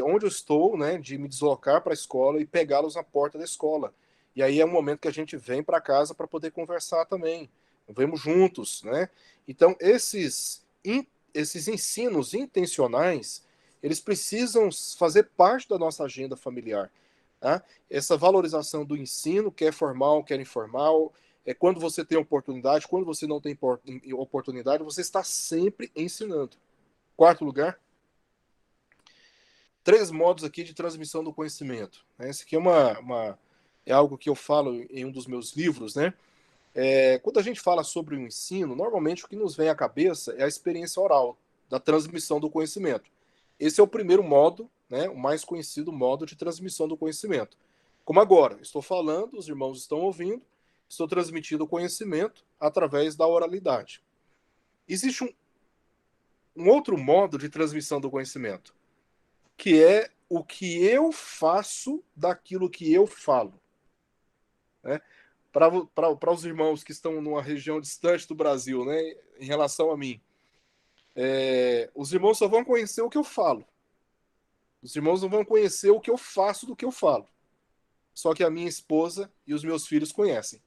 onde eu estou, né, de me deslocar para a escola e pegá-los na porta da escola. E aí é um momento que a gente vem para casa para poder conversar também. Vemos juntos, né? Então, esses ensinos intencionais, eles precisam fazer parte da nossa agenda familiar. Tá? Essa valorização do ensino, quer formal, quer informal, quando você tem oportunidade, quando você não tem oportunidade, você está sempre ensinando. Quarto lugar, 3 modos aqui de transmissão do conhecimento. Esse aqui é algo que eu falo em um dos meus livros, né? Quando a gente fala sobre o ensino, normalmente o que nos vem à cabeça é a experiência oral, da transmissão do conhecimento. Esse é o primeiro modo, né, o mais conhecido modo de transmissão do conhecimento. Como agora, estou falando, os irmãos estão ouvindo, estou transmitindo o conhecimento através da oralidade. Existe um outro modo de transmissão do conhecimento, que é o que eu faço daquilo que eu falo. Né? Para os irmãos que estão numa região distante do Brasil, né, em relação a mim, os irmãos só vão conhecer o que eu falo. Os irmãos não vão conhecer o que eu faço do que eu falo. Só que a minha esposa e os meus filhos conhecem.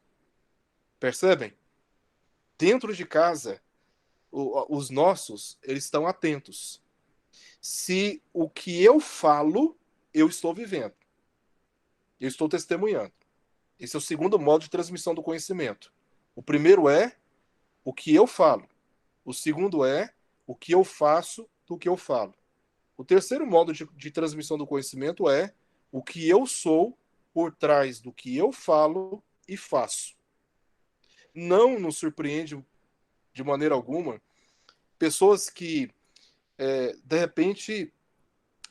Percebem? Dentro de casa, os nossos, eles estão atentos. Se o que eu falo, eu estou vivendo. Eu estou testemunhando. Esse é o segundo modo de transmissão do conhecimento. O primeiro é o que eu falo. O segundo é o que eu faço do que eu falo. O terceiro modo de transmissão do conhecimento é o que eu sou por trás do que eu falo e faço. Não nos surpreende de maneira alguma pessoas que, de repente,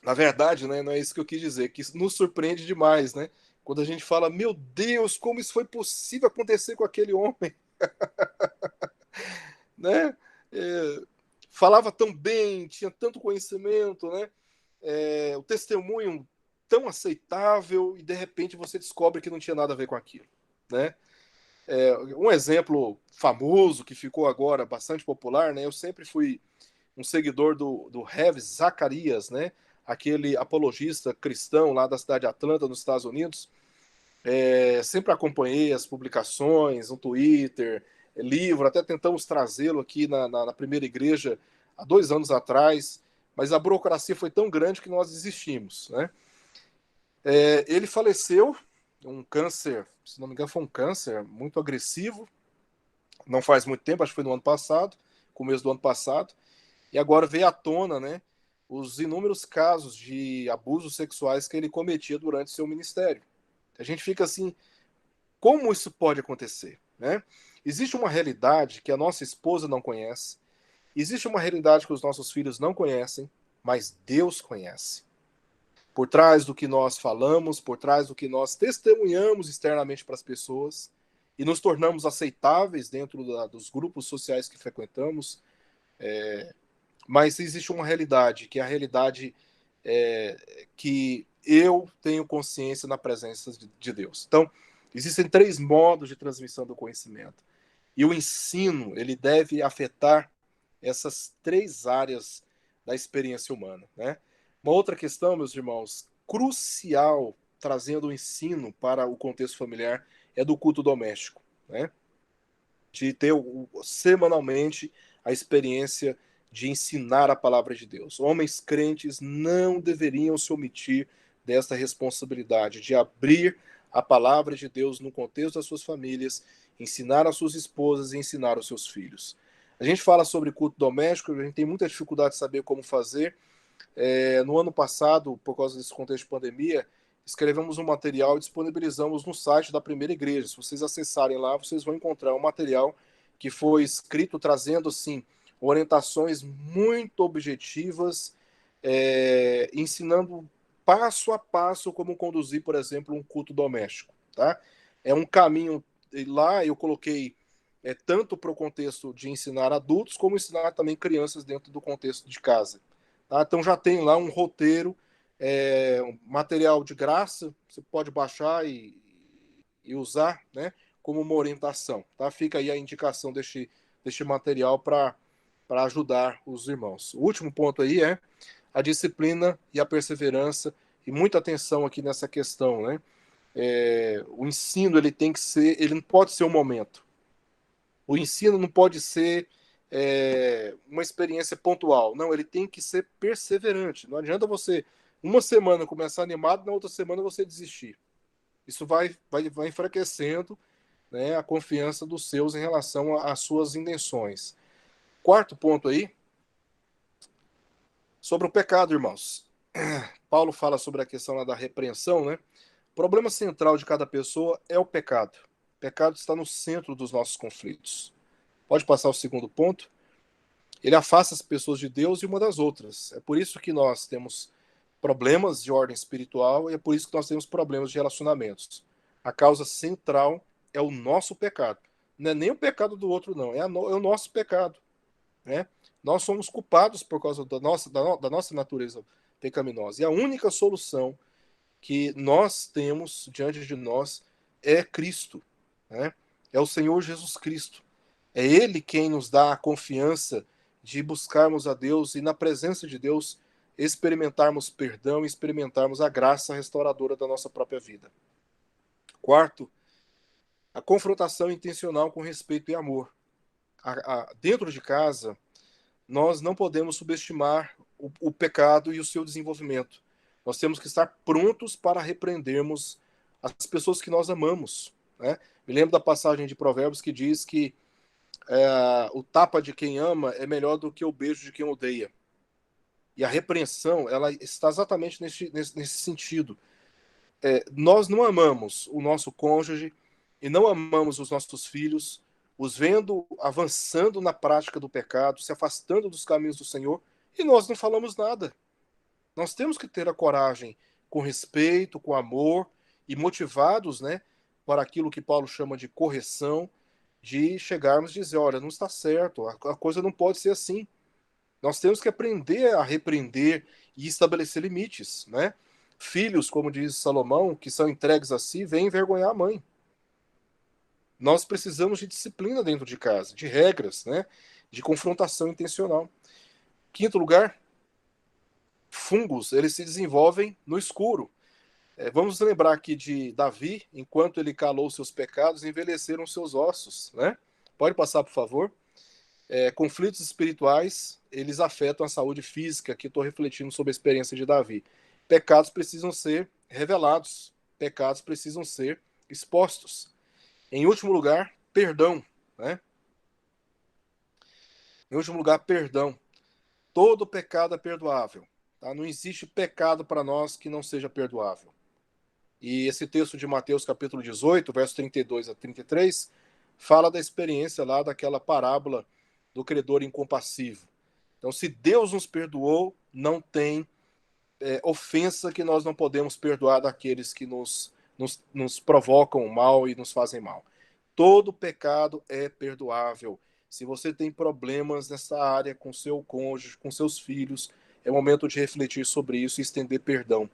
na verdade, né, não é isso que eu quis dizer, que nos surpreende demais, né? Quando a gente fala, meu Deus, como isso foi possível acontecer com aquele homem? Né? Falava tão bem, tinha tanto conhecimento, né? O testemunho tão aceitável e de repente você descobre que não tinha nada a ver com aquilo, né? Um exemplo famoso que ficou agora bastante popular, né? Eu sempre fui um seguidor do Ravi Zacarias, né? Aquele apologista cristão lá da cidade de Atlanta, nos Estados Unidos. Sempre acompanhei as publicações no Twitter, livro, até tentamos trazê-lo aqui na primeira igreja há 2 anos atrás, mas a burocracia foi tão grande que nós desistimos, né? Ele faleceu, um câncer, se não me engano foi um câncer muito agressivo, não faz muito tempo, acho que foi no ano passado, começo do ano passado, e agora veio à tona, né, os inúmeros casos de abusos sexuais que ele cometia durante seu ministério. A gente fica assim, como isso pode acontecer, né? Existe uma realidade que a nossa esposa não conhece, existe uma realidade que os nossos filhos não conhecem, mas Deus conhece. Por trás do que nós falamos, por trás do que nós testemunhamos externamente para as pessoas e nos tornamos aceitáveis dentro dos grupos sociais que frequentamos, mas existe uma realidade, que é a realidade que eu tenho consciência na presença de Deus. Então, existem 3 modos de transmissão do conhecimento. E o ensino, ele deve afetar essas 3 áreas da experiência humana, né? Uma outra questão, meus irmãos, crucial, trazendo o ensino para o contexto familiar, é do culto doméstico, né? De ter semanalmente a experiência de ensinar a palavra de Deus. Homens crentes não deveriam se omitir desta responsabilidade de abrir a palavra de Deus no contexto das suas famílias, ensinar às suas esposas e ensinar aos seus filhos. A gente fala sobre culto doméstico, a gente tem muita dificuldade de saber como fazer. No ano passado, por causa desse contexto de pandemia, escrevemos um material e disponibilizamos no site da primeira igreja. Se vocês acessarem lá, vocês vão encontrar um material que foi escrito trazendo, assim, orientações muito objetivas, ensinando passo a passo como conduzir, por exemplo, um culto doméstico. Tá? É um caminho, lá eu coloquei tanto para o contexto de ensinar adultos, como ensinar também crianças dentro do contexto de casa. Tá? Então já tem lá um roteiro, um material de graça, você pode baixar e e usar, né, como uma orientação. Tá? Fica aí a indicação deste material para ajudar os irmãos. O último ponto aí é a disciplina e a perseverança, e muita atenção aqui nessa questão, né? O ensino ele tem que ser, ele não pode ser um momento. O ensino não pode ser uma experiência pontual. Não, ele tem que ser perseverante. Não adianta você, uma semana, começar animado, na outra semana você desistir. Isso vai enfraquecendo, né, a confiança dos seus em relação às suas intenções. Quarto ponto aí, sobre o pecado, irmãos. Paulo fala sobre a questão lá da repreensão, né? O problema central de cada pessoa é o pecado. O pecado está no centro dos nossos conflitos. Pode passar o segundo ponto? Ele afasta as pessoas de Deus e uma das outras. É por isso que nós temos problemas de ordem espiritual e é por isso que nós temos problemas de relacionamentos. A causa central é o nosso pecado. Não é nem o pecado do outro, não. É o nosso pecado. Né? Nós somos culpados por causa da nossa natureza pecaminosa. E a única solução que nós temos diante de nós é Cristo. Né? É o Senhor Jesus Cristo. É Ele quem nos dá a confiança de buscarmos a Deus e, na presença de Deus, experimentarmos perdão e experimentarmos a graça restauradora da nossa própria vida. Quarto, a confrontação intencional com respeito e amor. Dentro de casa, nós não podemos subestimar o pecado e o seu desenvolvimento. Nós temos que estar prontos para repreendermos as pessoas que nós amamos. Né? Me lembro da passagem de Provérbios que diz que o tapa de quem ama é melhor do que o beijo de quem odeia. E a repreensão, ela está exatamente nesse sentido. Nós não amamos o nosso cônjuge e não amamos os nossos filhos, os vendo avançando na prática do pecado, se afastando dos caminhos do Senhor, e nós não falamos nada. Nós temos que ter a coragem, com respeito, com amor, e motivados, né, para aquilo que Paulo chama de correção, de chegarmos e dizer, olha, não está certo, a coisa não pode ser assim. Nós temos que aprender a repreender e estabelecer limites, né? Filhos, como diz Salomão, que são entregues a si, vêm envergonhar a mãe. Nós precisamos de disciplina dentro de casa, de regras, né? De confrontação intencional. Quinto lugar, fungos, eles se desenvolvem no escuro. Vamos lembrar aqui de Davi, enquanto ele calou seus pecados, envelheceram seus ossos, né? Pode passar, por favor. Conflitos espirituais, eles afetam a saúde física, aqui estou refletindo sobre a experiência de Davi. Pecados precisam ser revelados, pecados precisam ser expostos. Em último lugar, perdão. Né? Em último lugar, perdão. Todo pecado é perdoável. Tá? Não existe pecado para nós que não seja perdoável. E esse texto de Mateus capítulo 18, verso 32 a 33, fala da experiência lá daquela parábola do credor incompassivo. Então, se Deus nos perdoou, não tem ofensa que nós não podemos perdoar daqueles que nos provocam mal e nos fazem mal. Todo pecado é perdoável. Se você tem problemas nessa área com seu cônjuge, com seus filhos, é momento de refletir sobre isso e estender perdão.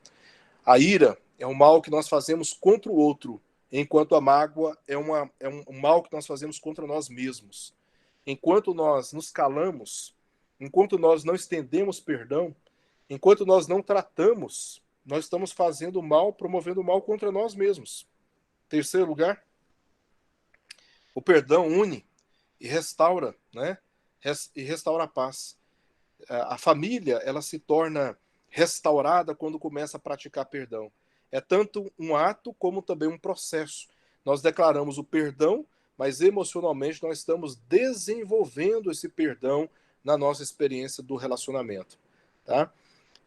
A ira é um mal que nós fazemos contra o outro, enquanto a mágoa é um mal que nós fazemos contra nós mesmos. Enquanto nós nos calamos, enquanto nós não estendemos perdão, enquanto nós não tratamos, nós estamos fazendo mal, promovendo mal contra nós mesmos. Terceiro lugar, o perdão une e restaura, né? E restaura a paz. A família, ela se torna restaurada quando começa a praticar perdão. É tanto um ato como também um processo. Nós declaramos o perdão, mas emocionalmente nós estamos desenvolvendo esse perdão na nossa experiência do relacionamento. Tá?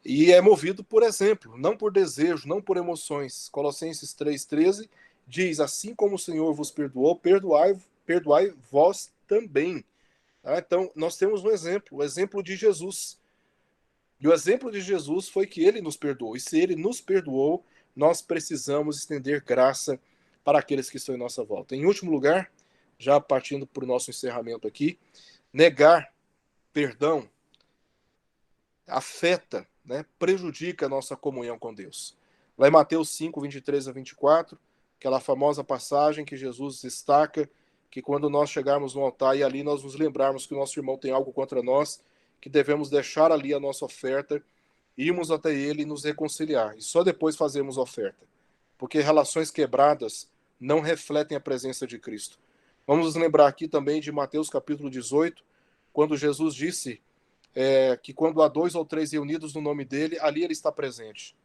E é movido por exemplo, não por desejo, não por emoções. Colossenses 3,13 diz, assim como o Senhor vos perdoou, perdoai vós também. Tá? Então, nós temos um exemplo, o exemplo de Jesus. E o exemplo de Jesus foi que ele nos perdoou. E se ele nos perdoou, nós precisamos estender graça para aqueles que estão em nossa volta. Em último lugar, já partindo para o nosso encerramento aqui, negar perdão afeta, né, prejudica a nossa comunhão com Deus. Lá em Mateus 5, 23 a 24, aquela famosa passagem que Jesus destaca, que quando nós chegarmos no altar e ali nós nos lembrarmos que o nosso irmão tem algo contra nós, que devemos deixar ali a nossa oferta, irmos até ele e nos reconciliar, e só depois fazermos a oferta, porque relações quebradas não refletem a presença de Cristo. Vamos nos lembrar aqui também de Mateus capítulo 18, quando Jesus disse que quando há 2 ou 3 reunidos no nome dele, ali ele está presente.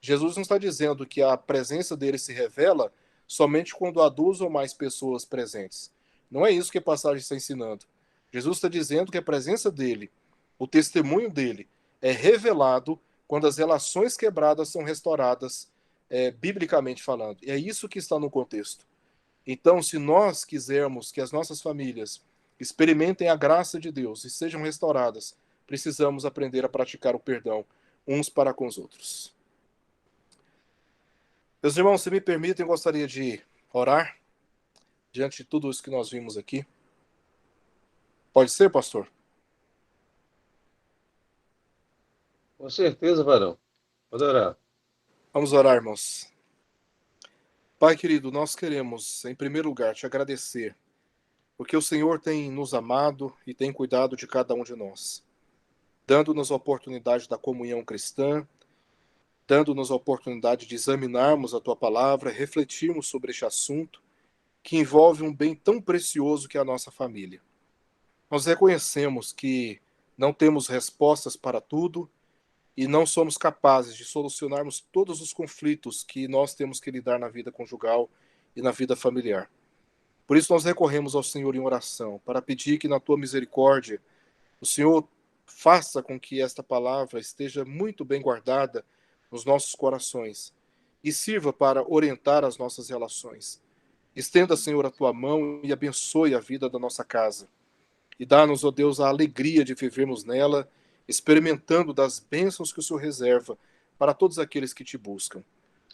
Jesus não está dizendo que a presença dele se revela somente quando há 2 ou mais pessoas presentes. Não é isso que a passagem está ensinando. Jesus está dizendo que a presença dele, o testemunho dele, é revelado quando as relações quebradas são restauradas, biblicamente falando. E é isso que está no contexto. Então, se nós quisermos que as nossas famílias experimentem a graça de Deus e sejam restauradas, precisamos aprender a praticar o perdão uns para com os outros. Meus irmãos, se me permitem, eu gostaria de orar diante de tudo isso que nós vimos aqui. Pode ser, pastor? Com certeza, varão. Pode orar. Vamos orar, irmãos. Pai querido, nós queremos, em primeiro lugar, te agradecer, porque o Senhor tem nos amado e tem cuidado de cada um de nós, dando-nos a oportunidade da comunhão cristã, dando-nos a oportunidade de examinarmos a Tua palavra, refletirmos sobre este assunto, que envolve um bem tão precioso que é a nossa família. Nós reconhecemos que não temos respostas para tudo e não somos capazes de solucionarmos todos os conflitos que nós temos que lidar na vida conjugal e na vida familiar. Por isso nós recorremos ao Senhor em oração, para pedir que na Tua misericórdia o Senhor faça com que esta palavra esteja muito bem guardada nos nossos corações e sirva para orientar as nossas relações. Estenda, Senhor, a Tua mão e abençoe a vida da nossa casa. E dá-nos, ó Deus, a alegria de vivermos nela, experimentando das bênçãos que o Senhor reserva para todos aqueles que Te buscam.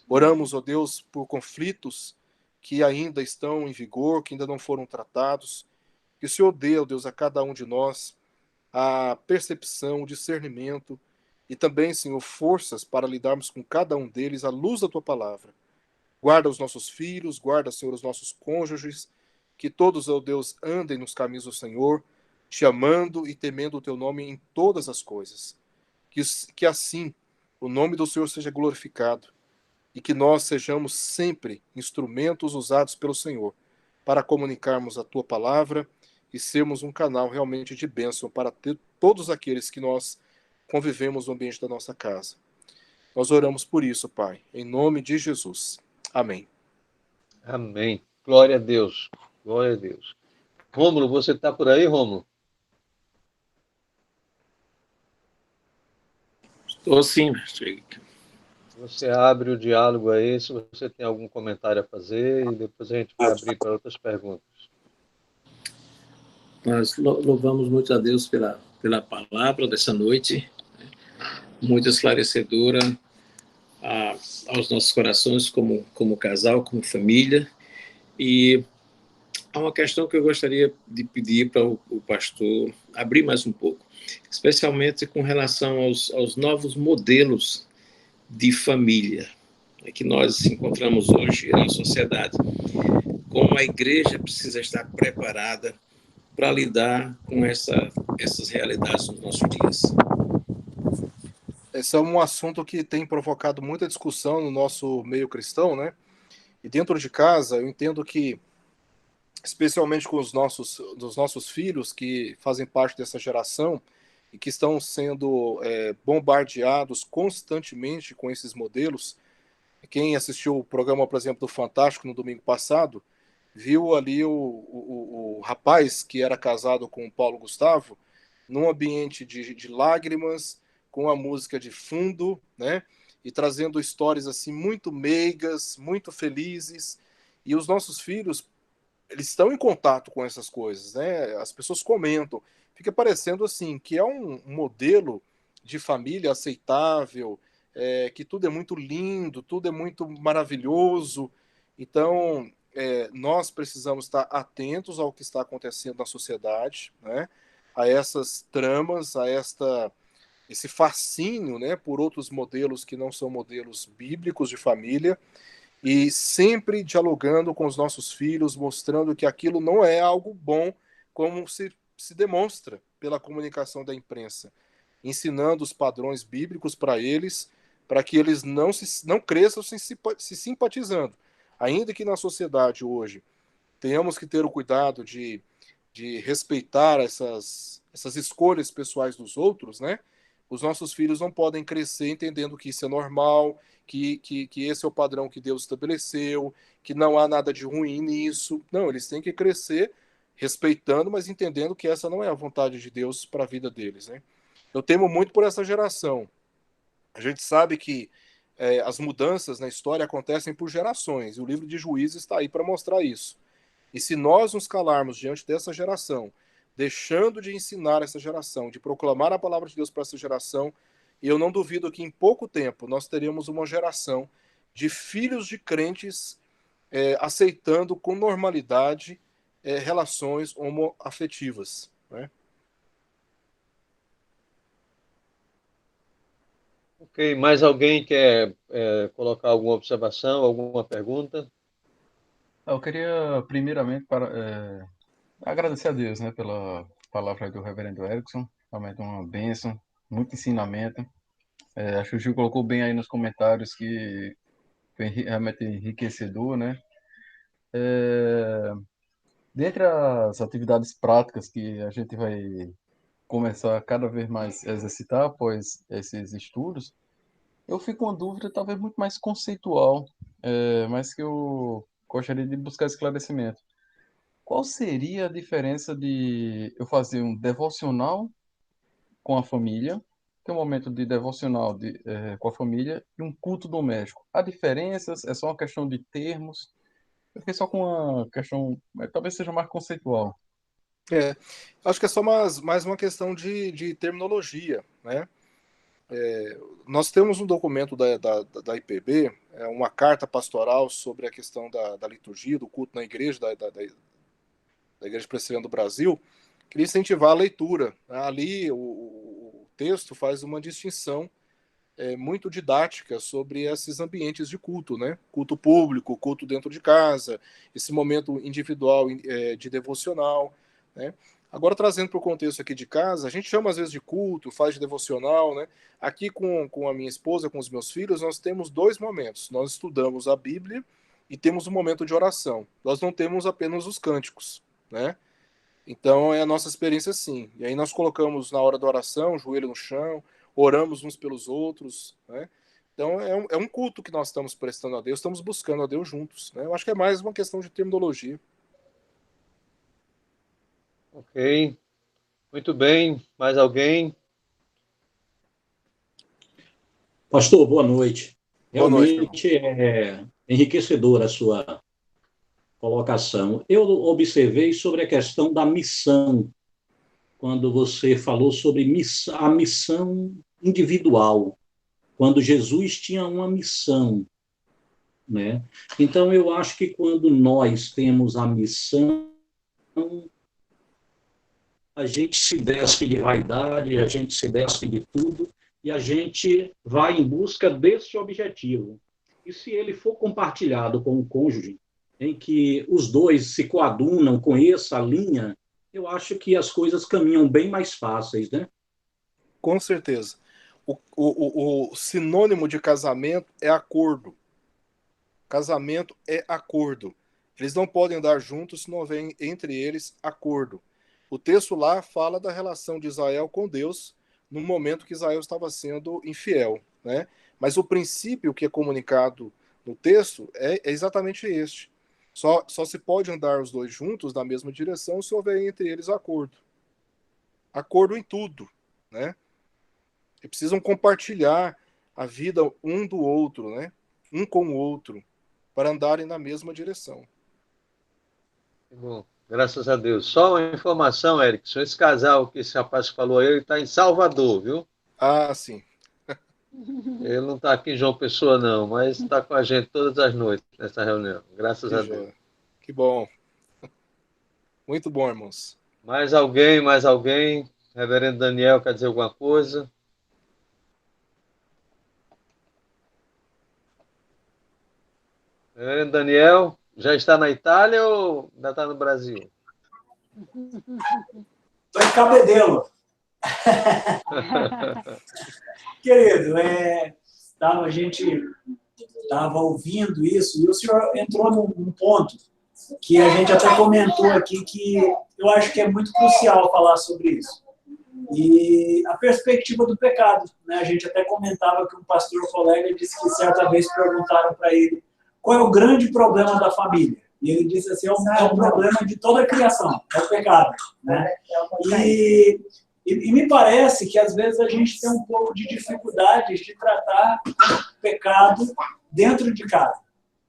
Oramos, ó Deus, por conflitos que ainda estão em vigor, que ainda não foram tratados. Que o Senhor dê, ó Deus, a cada um de nós a percepção, o discernimento e também, Senhor, forças para lidarmos com cada um deles à luz da Tua palavra. Guarda os nossos filhos, guarda, Senhor, os nossos cônjuges, que todos, ó Deus, andem nos caminhos do Senhor, te amando e temendo o Teu nome em todas as coisas. Que assim o nome do Senhor seja glorificado e que nós sejamos sempre instrumentos usados pelo Senhor para comunicarmos a Tua palavra e sermos um canal realmente de bênção para todos aqueles que nós convivemos no ambiente da nossa casa. Nós oramos por isso, Pai, em nome de Jesus. Amém. Amém. Glória a Deus. Glória a Deus. Rômulo, você está por aí, Rômulo? Estou sim. Você abre o diálogo aí, se você tem algum comentário a fazer, e depois a gente vai abrir para outras perguntas. Nós louvamos muito a Deus pela palavra dessa noite, né? Muito esclarecedora aos nossos corações como casal, como família. E há uma questão que eu gostaria de pedir para o pastor abrir mais um pouco, especialmente com relação aos novos modelos de família que nós encontramos hoje na sociedade. Como a igreja precisa estar preparada para lidar com essas realidades nos nossos dias. Esse é um assunto que tem provocado muita discussão no nosso meio cristão, né? E dentro de casa, eu entendo que, especialmente com dos nossos filhos que fazem parte dessa geração e que estão sendo bombardeados constantemente com esses modelos. Quem assistiu o programa, por exemplo, do Fantástico no domingo passado, viu ali o rapaz que era casado com o Paulo Gustavo num ambiente de lágrimas, com a música de fundo, né? E trazendo histórias assim muito meigas, muito felizes. E os nossos filhos, eles estão em contato com essas coisas, né? As pessoas comentam. Fica parecendo assim que é um modelo de família aceitável, que tudo é muito lindo, tudo é muito maravilhoso. Então, nós precisamos estar atentos ao que está acontecendo na sociedade, né? A essas tramas, a esse fascínio, né, por outros modelos que não são modelos bíblicos de família. e sempre dialogando com os nossos filhos, mostrando que aquilo não é algo bom, como se demonstra pela comunicação da imprensa, ensinando os padrões bíblicos para eles, para que eles não cresçam se simpatizando. Ainda que na sociedade hoje tenhamos que ter o cuidado de respeitar essas escolhas pessoais dos outros, né? Os nossos filhos não podem crescer entendendo que isso é normal, que esse é o padrão que Deus estabeleceu, que não há nada de ruim nisso. Não, eles têm que crescer respeitando, mas entendendo que essa não é a vontade de Deus para a vida deles, né? Eu temo muito por essa geração. A gente sabe que as mudanças na história acontecem por gerações, e o livro de Juízes está aí para mostrar isso. E se nós nos calarmos diante dessa geração, deixando de ensinar essa geração, de proclamar a palavra de Deus para essa geração, eu não duvido que em pouco tempo nós teremos uma geração de filhos de crentes aceitando com normalidade relações homoafetivas, né? Ok, mais alguém quer colocar alguma observação, alguma pergunta? Eu queria, primeiramente, agradecer a Deus, né, pela palavra do reverendo Erickson, realmente uma bênção, muito ensinamento. Acho que o Gil colocou bem aí nos comentários que foi realmente enriquecedor, né? Dentre as atividades práticas que a gente vai começar cada vez mais a exercitar após esses estudos, eu fico com uma dúvida talvez muito mais conceitual, mas que eu gostaria de buscar esclarecimento. Qual seria a diferença de eu fazer um devocional com a família, que é um momento de devocional com a família, e um culto doméstico? Há diferenças? É só uma questão de termos? Eu fiquei só com uma questão, talvez seja mais conceitual. É, acho que é só mais uma questão de terminologia, né? Nós temos um documento da IPB, uma carta pastoral sobre a questão da liturgia, do culto na igreja, da Igreja Presbiteriana do Brasil, queria incentivar a leitura. Ali, o texto faz uma distinção muito didática sobre esses ambientes de culto, né? Culto público, culto dentro de casa, esse momento individual de devocional, né? Agora, trazendo para o contexto aqui de casa, a gente chama às vezes de culto, faz de devocional, né? Aqui com a minha esposa, com os meus filhos, nós temos dois momentos. Nós estudamos a Bíblia e temos um momento de oração. Nós não temos apenas os cânticos, né? Então é a nossa experiência assim. E aí nós colocamos na hora da oração, o joelho no chão, oramos uns pelos outros, né? Então é um culto que nós estamos prestando a Deus, estamos buscando a Deus juntos, né? Eu acho que é mais uma questão de terminologia. Ok, muito bem. Mais alguém? Pastor, boa noite. Boa noite, meu irmão. Realmente é enriquecedora a sua colocação. Eu observei sobre a questão da missão, quando você falou sobre a missão individual, quando Jesus tinha uma missão, né? Então, eu acho que quando nós temos a missão, a gente se despe de vaidade, a gente se despe de tudo, e a gente vai em busca desse objetivo. E se ele for compartilhado com o cônjuge, em que os dois se coadunam com essa linha, eu acho que as coisas caminham bem mais fáceis, né? Com certeza. O sinônimo de casamento é acordo. Casamento é acordo. Eles não podem andar juntos se não houver entre eles acordo. O texto lá fala da relação de Israel com Deus no momento que Israel estava sendo infiel, né? Mas o princípio que é comunicado no texto é exatamente este. Só se pode andar os dois juntos na mesma direção se houver entre eles acordo. Acordo em tudo, né? E precisam compartilhar a vida um do outro, né? Um com o outro, para andarem na mesma direção. Bom, graças a Deus. Só uma informação, Erickson. Esse casal que esse rapaz falou aí, ele está em Salvador, viu? Ah, sim. Ele não está aqui em João Pessoa, não, mas está com a gente todas as noites nessa reunião. Graças Que a Deus. joia. Que bom. Muito bom, irmãos. Mais alguém? Mais alguém? Reverendo Daniel quer dizer alguma coisa? Daniel, já está na Itália ou ainda está no Brasil? Estou em Cabedelo. Querido, a gente estava ouvindo isso, e o senhor entrou num ponto que a gente até comentou aqui, que eu acho que é muito crucial falar sobre isso. E a perspectiva do pecado, né? A gente até comentava que um pastor colega disse que certa vez perguntaram para ele qual é o grande problema da família. E ele disse assim, é um problema de toda a criação, é o pecado, né? E me parece que às vezes a gente tem um pouco de dificuldades de tratar o pecado dentro de casa,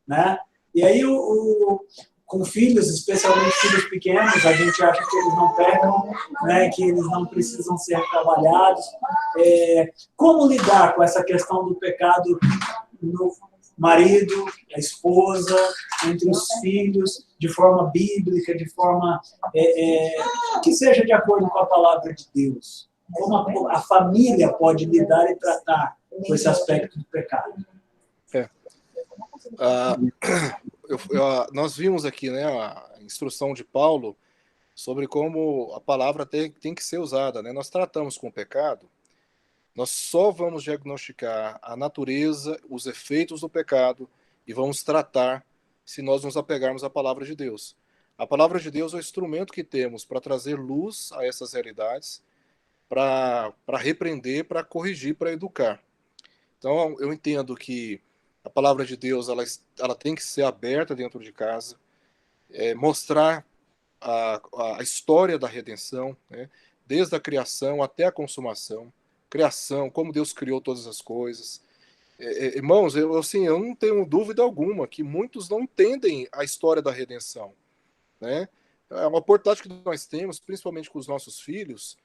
né? E aí com filhos, especialmente filhos pequenos, a gente acha que eles não pecam, né, que eles não precisam ser trabalhados. Como lidar com essa questão do pecado no marido, a esposa, entre os filhos, de forma bíblica, de forma que seja de acordo com a palavra de Deus? Como a família pode lidar e tratar com esse aspecto do pecado? Nós vimos aqui, né, a instrução de Paulo sobre como a palavra tem que ser usada, né? Nós tratamos com o pecado, nós só vamos diagnosticar a natureza, os efeitos do pecado e vamos tratar se nós nos apegarmos à palavra de Deus. A palavra de Deus é o instrumento que temos para trazer luz a essas realidades, para repreender, para corrigir, para educar. Então, eu entendo que a palavra de Deus ela tem que ser aberta dentro de casa, mostrar a história da redenção, né? Desde a criação até a consumação. Criação, como Deus criou todas as coisas. Irmãos, eu não tenho dúvida alguma que muitos não entendem a história da redenção, né? É uma oportunidade que nós temos, principalmente com os nossos filhos,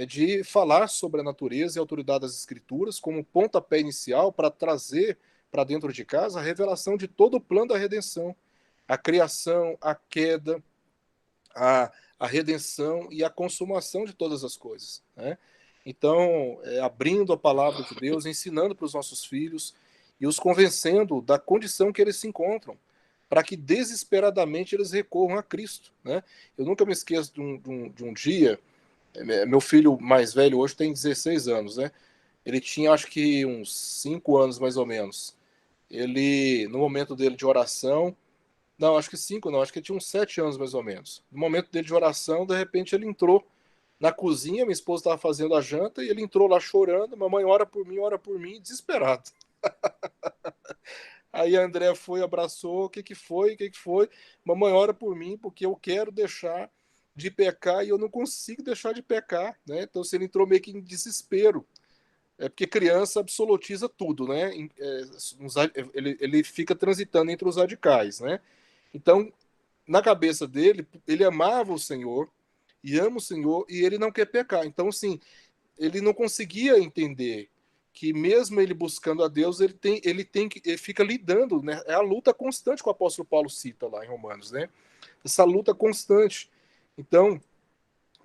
de falar sobre a natureza e a autoridade das Escrituras como pontapé inicial para trazer para dentro de casa a revelação de todo o plano da redenção, a criação, a queda, a redenção e a consumação de todas as coisas, né? Então, abrindo a palavra de Deus, ensinando para os nossos filhos e os convencendo da condição que eles se encontram, para que desesperadamente eles recorram a Cristo, né? Eu nunca me esqueço de um dia, meu filho mais velho hoje tem 16 anos, né? Ele tinha, acho que, uns 5 anos mais ou menos. Ele, no momento dele de oração, não, acho que 5 não, acho que ele tinha uns 7 anos mais ou menos. No momento dele de oração, de repente ele entrou na cozinha, minha esposa estava fazendo a janta, e ele entrou lá chorando, mamãe ora por mim, desesperado. Aí a André foi, abraçou, o que foi? Mamãe ora por mim, porque eu quero deixar de pecar e eu não consigo deixar de pecar, né? Então ele entrou meio que em desespero. Porque criança absolutiza tudo, né? Ele fica transitando entre os radicais, né? Então, na cabeça dele, ele amava o Senhor e ama o Senhor e ele não quer pecar. Então, assim, ele não conseguia entender que mesmo ele buscando a Deus, ele fica lidando, né? É a luta constante que o apóstolo Paulo cita lá em Romanos, né? Essa luta constante. Então,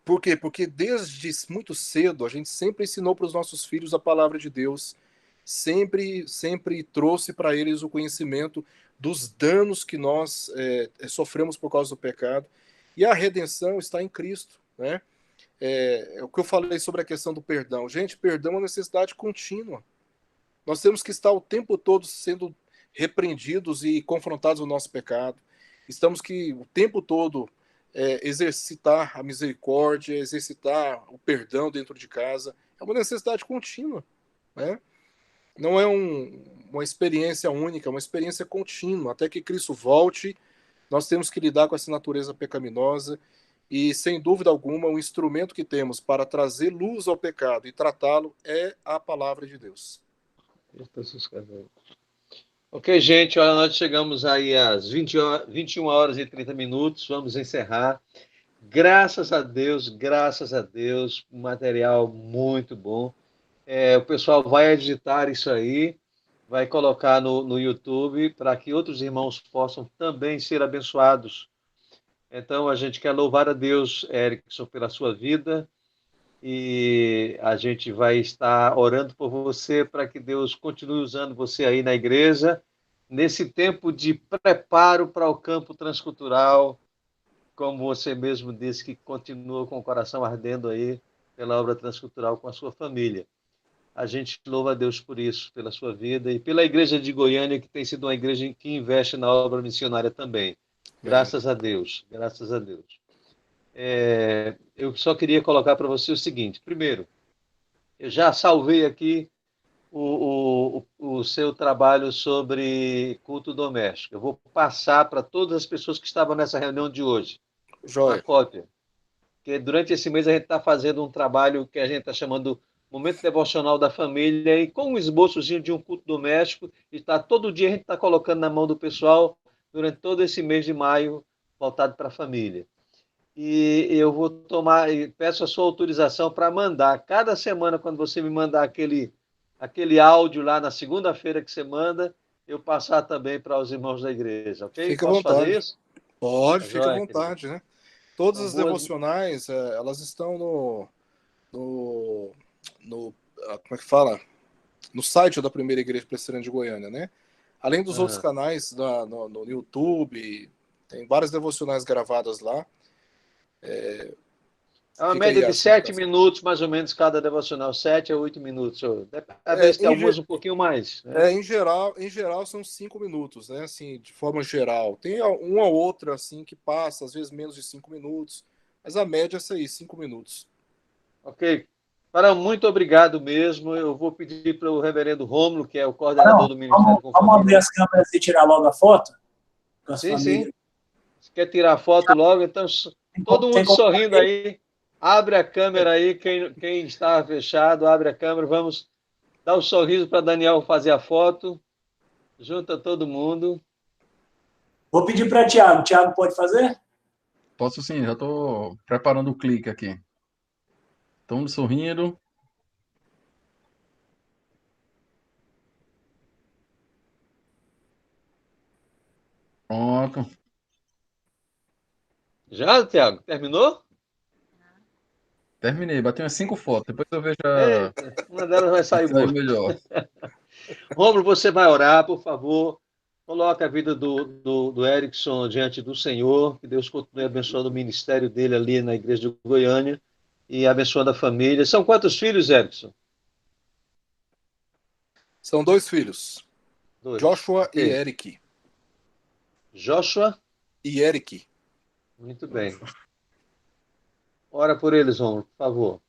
por quê? Porque desde muito cedo a gente sempre ensinou para os nossos filhos a palavra de Deus, sempre trouxe para eles o conhecimento dos danos que nós sofremos por causa do pecado, e a redenção está em Cristo, né? O que eu falei sobre a questão do perdão. Gente, perdão é uma necessidade contínua. Nós temos que estar o tempo todo sendo repreendidos e confrontados no nosso pecado. Estamos que o tempo todo exercitar a misericórdia, exercitar o perdão dentro de casa. É uma necessidade contínua, né? Não é uma experiência única, é uma experiência contínua. Até que Cristo volte, nós temos que lidar com essa natureza pecaminosa e, sem dúvida alguma, o instrumento que temos para trazer luz ao pecado e tratá-lo é a palavra de Deus. Ok, gente, olha, nós chegamos aí às 21 horas e 30 minutos, vamos encerrar. Graças a Deus, um material muito bom. O pessoal vai editar isso aí, vai colocar no YouTube para que outros irmãos possam também ser abençoados. Então, a gente quer louvar a Deus, Erickson, pela sua vida, e a gente vai estar orando por você para que Deus continue usando você aí na igreja nesse tempo de preparo para o campo transcultural, como você mesmo disse, que continua com o coração ardendo aí pela obra transcultural com a sua família. A gente louva a Deus por isso, pela sua vida e pela igreja de Goiânia, que tem sido uma igreja que investe na obra missionária também. Graças a Deus, graças a Deus. Eu só queria colocar para você o seguinte: primeiro, eu já salvei aqui o seu trabalho sobre culto doméstico. Eu vou passar para todas as pessoas que estavam nessa reunião de hoje uma cópia. Porque durante esse mês a gente está fazendo um trabalho que a gente está chamando Momento Devocional da Família, e com um esboçozinho de um culto doméstico, e todo dia a gente está colocando na mão do pessoal durante todo esse mês de maio, voltado para a família. E eu vou tomar, e peço a sua autorização para mandar, cada semana, quando você me mandar aquele áudio lá na segunda-feira que você manda, eu passar também para os irmãos da igreja, ok? Fica à vontade. Fazer isso? Pode, fica à vontade, né? Todas as devocionais, elas estão como é que fala? No site da Primeira Igreja Presbiteriana de Goiânia, né? Além dos outros canais no YouTube, tem várias devocionais gravadas lá. É uma média de 7 minutos, mais ou menos, cada devocional, 7 a 8 minutos. Às vezes tem algumas um pouquinho mais. Né? Em geral são 5 minutos, né? Assim, de forma geral. Tem uma ou outra assim, que passa, às vezes menos de 5 minutos, mas a média é essa aí, 5 minutos. Ok. Muito obrigado mesmo. Eu vou pedir para o reverendo Rômulo, que é o coordenador do Ministério com Vamos abrir as câmeras e tirar logo a foto? Sim. Você quer tirar a foto logo? Então, todo mundo sorrindo aí. Abre a câmera aí, quem está fechado, abre a câmera. Vamos dar um sorriso para Daniel fazer a foto. Junta todo mundo. Vou pedir para Tiago. Tiago, pode fazer? Posso sim, já estou preparando o clique aqui. Estamos sorrindo. Pronto. Já, Tiago? Terminou? Terminei, bati umas 5 fotos. Depois eu vejo uma delas vai sair boa. melhor. Rômulo, você vai orar, por favor. Coloca a vida do Erickson diante do Senhor. Que Deus continue abençoando o ministério dele ali na igreja de Goiânia e abençoando a família. São quantos filhos, Erickson? São 2 filhos. Joshua e Eric. Joshua e Eric. Muito bem. Ora por eles, Rômulo, por favor.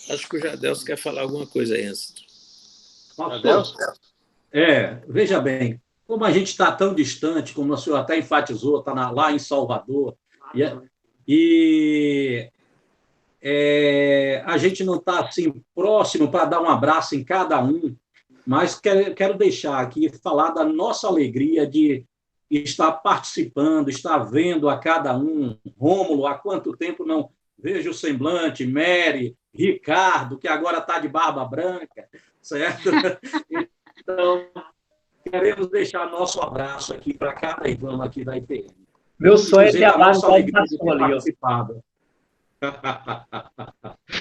Acho que o Jadelson quer falar alguma coisa aí, antes. Jadelson? Veja bem, como a gente está tão distante, como o senhor até enfatizou, está lá em Salvador, e a gente não está assim próximo para dar um abraço em cada um, mas quero deixar aqui, falar da nossa alegria de estar participando, estar vendo a cada um. Rômulo, há quanto tempo não vejo o semblante, Mary, Ricardo, que agora está de barba branca, certo? Então, queremos deixar nosso abraço aqui para cada irmão aqui da IPM. Meu sonho é ter a nossa barba alegria de ter participado.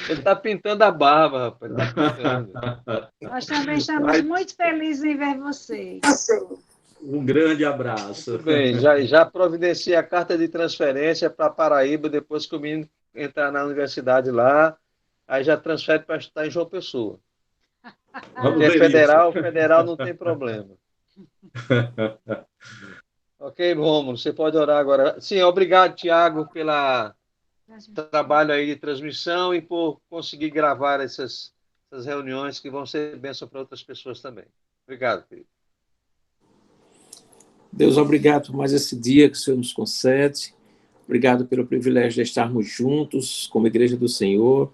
Ele está pintando a barba, rapaz. Tá pintando. Nós também estamos muito felizes em ver vocês. Um grande abraço. Muito bem, já providenciei a carta de transferência para Paraíba, depois que o menino entrar na universidade lá, aí já transfere para estudar em João Pessoa. Porque federal não tem problema. Ok, Rômulo, você pode orar agora. Sim, obrigado, Tiago, pelo trabalho aí de transmissão e por conseguir gravar essas reuniões que vão ser bênção para outras pessoas também. Obrigado, querido. Deus, obrigado por mais esse dia que o Senhor nos concede. Obrigado pelo privilégio de estarmos juntos como Igreja do Senhor.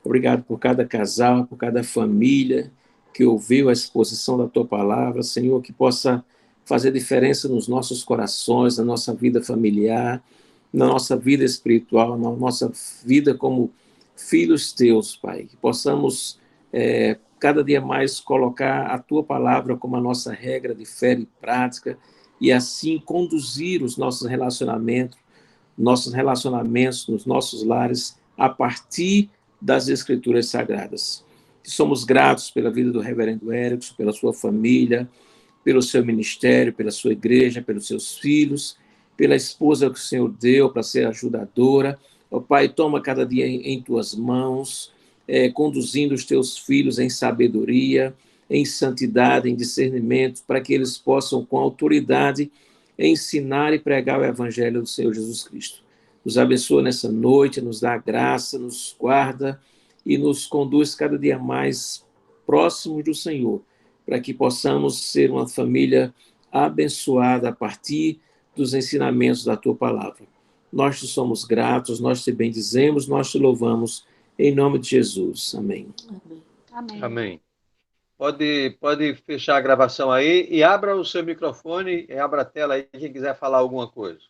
Obrigado por cada casal, por cada família que ouviu a exposição da Tua Palavra. Senhor, que possa fazer diferença nos nossos corações, na nossa vida familiar, na nossa vida espiritual, na nossa vida como filhos Teus, Pai. Que possamos cada dia mais colocar a Tua Palavra como a nossa regra de fé e prática, e assim conduzir os nossos relacionamentos nos nossos lares a partir das Escrituras Sagradas. Somos gratos pela vida do reverendo Erickson, pela sua família, pelo seu ministério, pela sua igreja, pelos seus filhos, pela esposa que o Senhor deu para ser ajudadora. Ó Pai, toma cada dia em tuas mãos, conduzindo os teus filhos em sabedoria, em santidade, em discernimento, para que eles possam, com autoridade, ensinar e pregar o evangelho do Senhor Jesus Cristo. Nos abençoa nessa noite, nos dá graça, nos guarda e nos conduz cada dia mais próximos do Senhor, para que possamos ser uma família abençoada a partir dos ensinamentos da Tua Palavra. Nós te somos gratos, nós te bendizemos, nós te louvamos, em nome de Jesus. Amém. Amém. Amém. Pode fechar a gravação aí e abra o seu microfone e abra a tela aí, quem quiser falar alguma coisa.